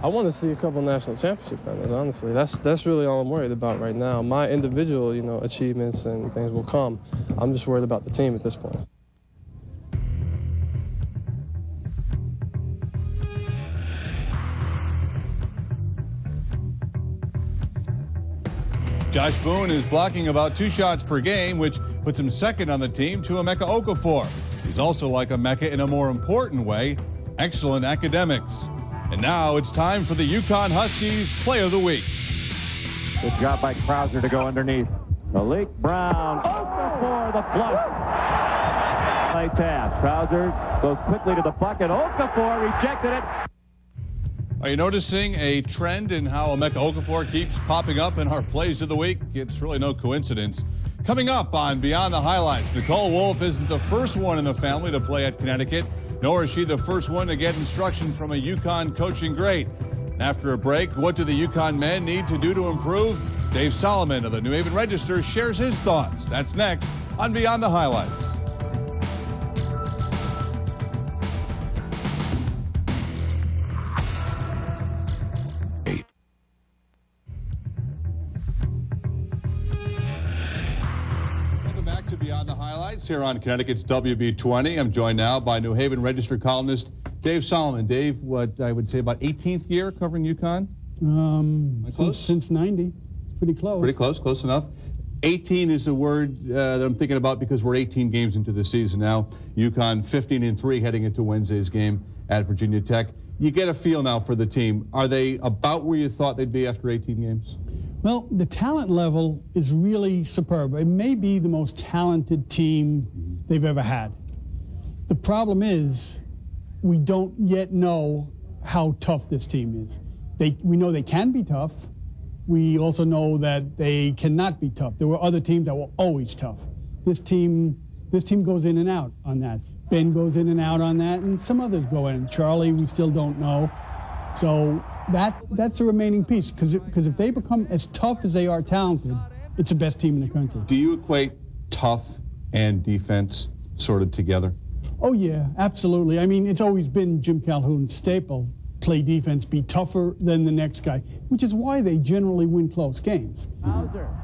I want to see a couple national championship runners, honestly. That's really all I'm worried about right now. My individual, achievements and things will come. I'm just worried about the team at this point. Josh Boone is blocking about 2 shots per game, which puts him 2nd on the team to Emeka Okafor. He's also like Emeka in a more important way, excellent academics. And now it's time for the UConn Huskies Player of the Week. Good job by Krauser to go underneath. Malik Brown, Okafor, the flush. Play tap. Krauser goes quickly to the bucket. Okafor rejected it. Are you noticing a trend in how Emeka Okafor keeps popping up in our plays of the week? It's really no coincidence. Coming up on Beyond the Highlights, Nicole Wolf isn't the first one in the family to play at Connecticut, nor is she the first one to get instruction from a UConn coaching great. After a break, what do the UConn men need to do to improve? Dave Solomon of the New Haven Register shares his thoughts. That's next on Beyond the Highlights. Beyond the Highlights here on Connecticut's WB20. I'm joined now by New Haven Register columnist Dave Solomon. Dave, what I would say about 18th year covering UConn? Since 90. Pretty close. Pretty close enough. 18 is the word that I'm thinking about because we're 18 games into the season now. UConn 15-3 heading into Wednesday's game at Virginia Tech. You get a feel now for the team. Are they about where you thought they'd be after 18 games? Well, the talent level is really superb. It may be the most talented team they've ever had. The problem is we don't yet know how tough this team is. We know they can be tough. We also know that they cannot be tough. There were other teams that were always tough. This team goes in and out on that. Ben goes in and out on that, and some others go in. Charlie, we still don't know. So that's the remaining piece, because if they become as tough as they are talented, it's the best team in the country. Do you equate tough and defense sort of together? Oh, yeah, absolutely. I mean, it's always been Jim Calhoun's staple. Play defense, be tougher than the next guy, which is why they generally win close games.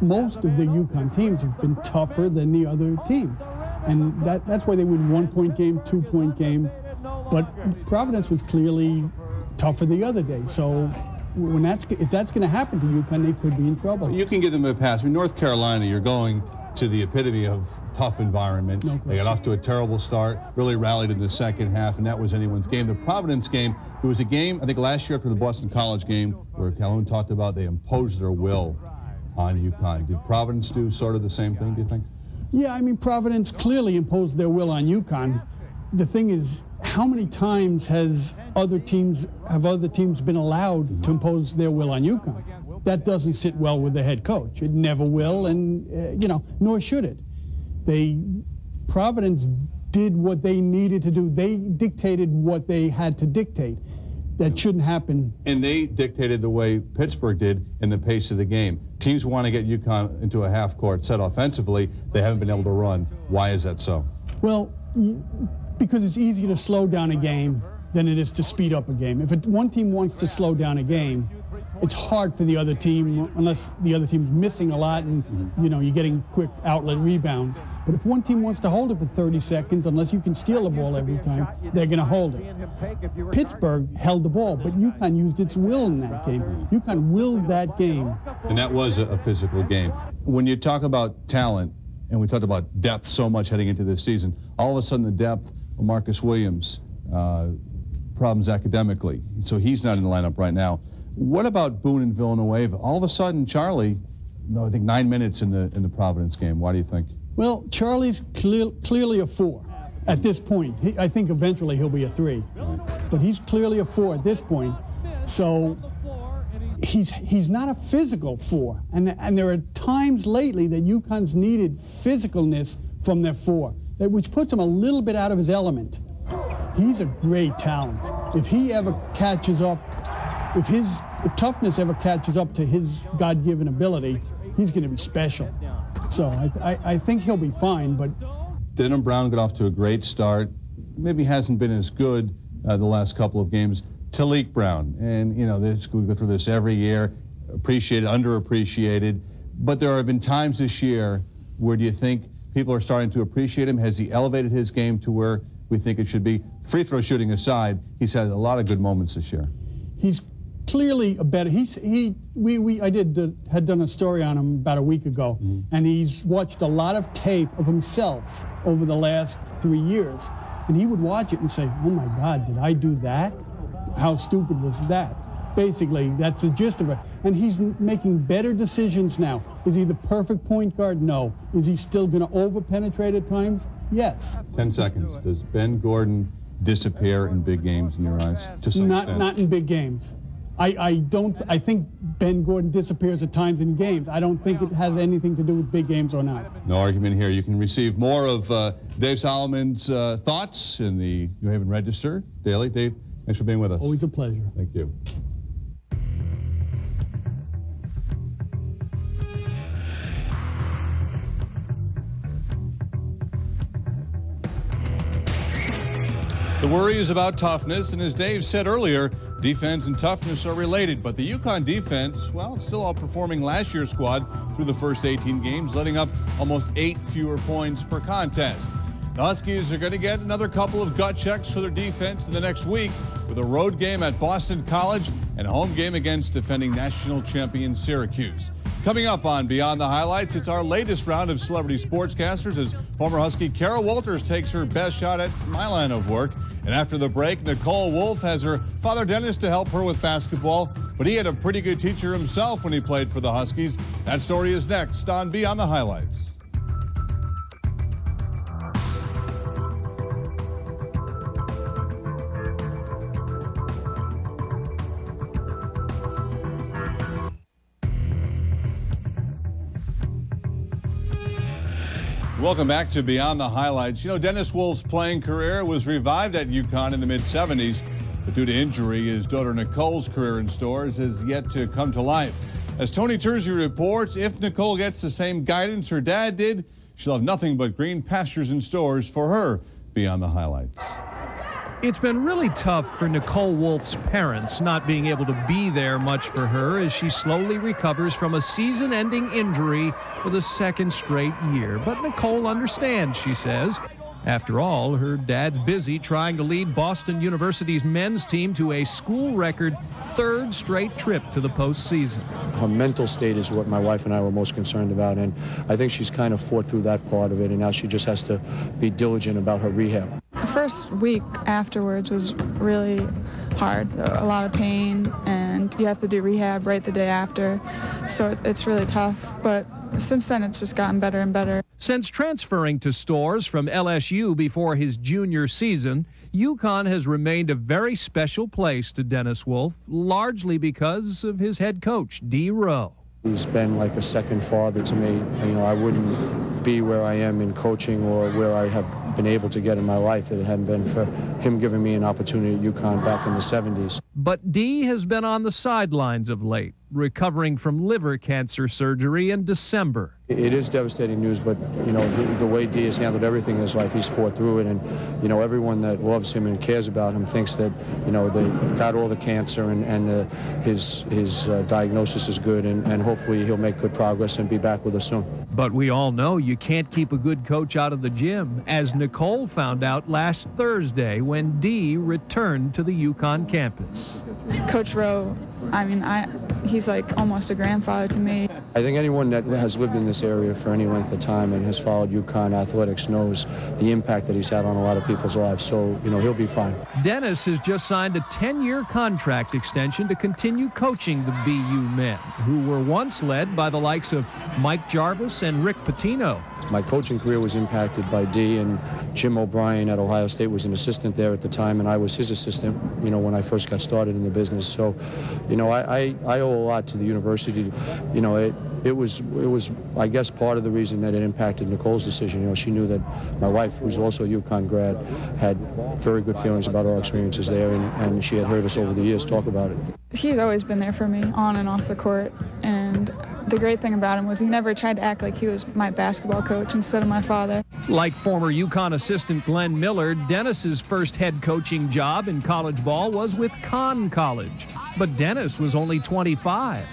Most of the UConn teams have been tougher than the other team. And that's why they win 1-point game, 2-point games. But Providence was clearly tougher the other day. So if that's going to happen to UConn, they could be in trouble. You can give them a pass. I mean, North Carolina, you're going to the epitome of tough environment. No they got off to a terrible start, really rallied in the second half, and that was anyone's game. The Providence game, there was a game, I think last year after the Boston College game, where Calhoun talked about they imposed their will on UConn. Did Providence do sort of the same thing, do you think? Yeah, I mean, Providence clearly imposed their will on UConn. The thing is, how many times have other teams been allowed to impose their will on UConn? That doesn't sit well with the head coach. It never will, and nor should it. Providence did what they needed to do. They dictated what they had to dictate. That shouldn't happen. And they dictated the way Pittsburgh did in the pace of the game. Teams want to get UConn into a half-court set offensively. They haven't been able to run. Why is that so? Well, because it's easier to slow down a game than it is to speed up a game. If one team wants to slow down a game, it's hard for the other team unless the other team's missing a lot and you're getting quick outlet rebounds. But if one team wants to hold it for 30 seconds, unless you can steal the ball every time, they're going to hold it. Pittsburgh held the ball, but UConn used its will in that game. UConn willed that game. And that was a physical game. When you talk about talent, and we talked about depth so much heading into this season, all of a sudden the depth of Marcus Williams, problems academically, so he's not in the lineup right now. What about Boone and Villanueva? All of a sudden, Charlie, I think 9 minutes in the Providence game. Why do you think? Well, Charlie's clearly a 4 at this point. I think eventually he'll be a 3, but he's clearly a 4 at this point. So he's not a physical 4, and there are times lately that UConn's needed physicalness from their 4, which puts him a little bit out of his element. He's a great talent. If he ever catches up. If toughness ever catches up to his God-given ability, he's going to be special. So I think he'll be fine. But Denham Brown got off to a great start. Maybe hasn't been as good the last couple of games. Talik Brown, and we go through this every year. Appreciated, underappreciated. But there have been times this year where do you think people are starting to appreciate him? Has he elevated his game to where we think it should be? Free throw shooting aside, he's had a lot of good moments this year. He's clearly a better. Had done a story on him about a week ago, and he's watched a lot of tape of himself over the last 3 years, and he would watch it and say, "Oh my God, did I do that? How stupid was that?" Basically, that's the gist of it. And he's making better decisions now. Is he the perfect point guard? No. Is he still going to over-penetrate at times? Yes. 10 seconds. Does Ben Gordon disappear in big games in your eyes? To some extent? Not in big games. I think Ben Gordon disappears at times in games. I don't think it has anything to do with big games or not. No argument here. You can receive more of Dave Solomon's thoughts in the New Haven Register daily. Dave, thanks for being with us. Always a pleasure. Thank you. The worry is about toughness, and as Dave said earlier, defense and toughness are related. But the UConn defense, well, it's still outperforming last year's squad through the first 18 games, letting up almost 8 fewer points per contest. The Huskies are going to get another couple of gut checks for their defense in the next week with a road game at Boston College and a home game against defending national champion Syracuse. Coming up on Beyond the Highlights, it's our latest round of celebrity sportscasters as former Husky Kara Walters takes her best shot at my line of work. And after the break, Nicole Wolf has her father Dennis to help her with basketball, but he had a pretty good teacher himself when he played for the Huskies. That story is next on Beyond the Highlights. Welcome back to Beyond the Highlights. You know, Dennis Wolf's playing career was revived at UConn in the mid-'70s, but due to injury, his daughter Nicole's career in stores has yet to come to life. As Tony Terzi reports, if Nicole gets the same guidance her dad did, she'll have nothing but green pastures in stores for her. Beyond the Highlights. It's been really tough for Nicole Wolf's parents not being able to be there much for her as she slowly recovers from a season-ending injury for the second straight year. But Nicole understands, she says. After all, her dad's busy trying to lead Boston University's men's team to a school record third straight trip to the postseason. Her mental state is what my wife and I were most concerned about, and I think she's kind of fought through that part of it, and now she just has to be diligent about her rehab. The first week afterwards was really hard, a lot of pain, and you have to do rehab right the day after, so it's really tough, but since then it's just gotten better and better. Since transferring to Stores from LSU before his junior season, UConn has remained a very special place to Dennis Wolf, largely because of his head coach, D. Rowe. He's been like a second father to me. You know, I wouldn't be where I am in coaching or where I have been able to get in my life if it hadn't been for him giving me an opportunity at UConn back in the 70s. But D has been on the sidelines of late, recovering from liver cancer surgery in December. It is devastating news, but, you know, the way D has handled everything in his life, he's fought through it, and, you know, everyone that loves him and cares about him thinks that, you know, they got all the cancer and his diagnosis is good, and hopefully he'll make good progress and be back with us soon. But we all know you can't keep a good coach out of the gym, as Nicole found out last Thursday when D returned to the UConn campus. Coach Rowe, I mean, he's like almost a grandfather to me. I think anyone that has lived in this area for any length of time and has followed UConn athletics knows the impact that he's had on a lot of people's lives, so, you know, he'll be fine. Dennis has just signed a 10-year contract extension to continue coaching the BU men, who were once led by the likes of Mike Jarvis and Rick Pitino. My coaching career was impacted by D, and Jim O'Brien at Ohio State was an assistant there at the time, and I was his assistant, you know, when I first got started in the business. So, you know, I owe a lot to the university. You know, it was, I guess, part of the reason that it impacted Nicole's decision. You know, she knew that my wife, who's also a UConn grad, had very good feelings about our experiences there, and she had heard us over the years talk about it. He's always been there for me, on and off the court, and the great thing about him was he never tried to act like he was my basketball coach instead of my father. Like former UConn assistant Glenn Miller, Dennis's first head coaching job in college ball was with Conn College. But Dennis was only 25.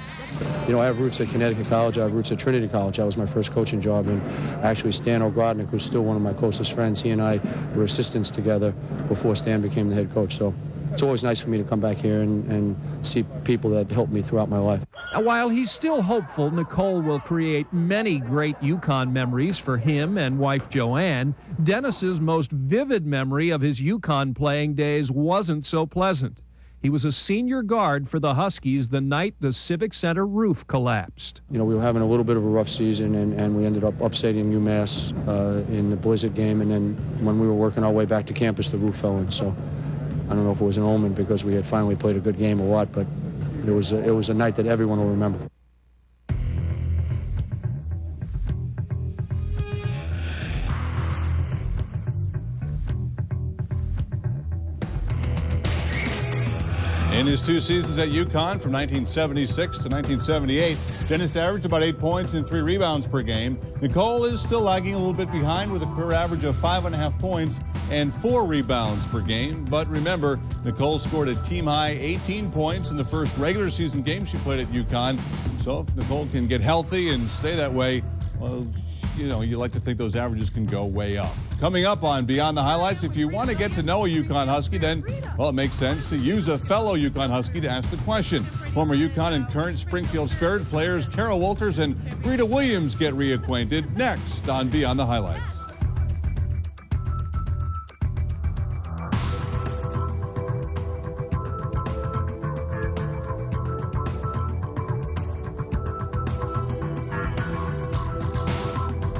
You know, I have roots at Connecticut College. I have roots at Trinity College. That was my first coaching job. And actually, Stan Ogrodnik, who's still one of my closest friends, he and I were assistants together before Stan became the head coach. So it's always nice for me to come back here and see people that helped me throughout my life. While he's still hopeful Nicole will create many great UConn memories for him and wife Joanne, Dennis's most vivid memory of his UConn playing days wasn't so pleasant. He was a senior guard for the Huskies the night the Civic Center roof collapsed. You know, we were having a little bit of a rough season, and we ended up upsetting UMass in the Blizzard game, and then when we were working our way back to campus, the roof fell in. So I don't know if it was an omen because we had finally played a good game or what, but it was a night that everyone will remember. In his 2 seasons at UConn from 1976 to 1978, Dennis averaged about 8 points and 3 rebounds per game. Nicole is still lagging a little bit behind with a career average of 5.5 points and 4 rebounds per game. But remember, Nicole scored a team-high 18 points in the first regular season game she played at UConn. So if Nicole can get healthy and stay that way, well, you like to think those averages can go way up. Coming up on Beyond the Highlights, if you want to get to know a UConn Husky, then, well, it makes sense to use a fellow UConn Husky to ask the question. Former UConn and current Springfield Spirit players Carol Walters and Rita Williams get reacquainted next on Beyond the Highlights.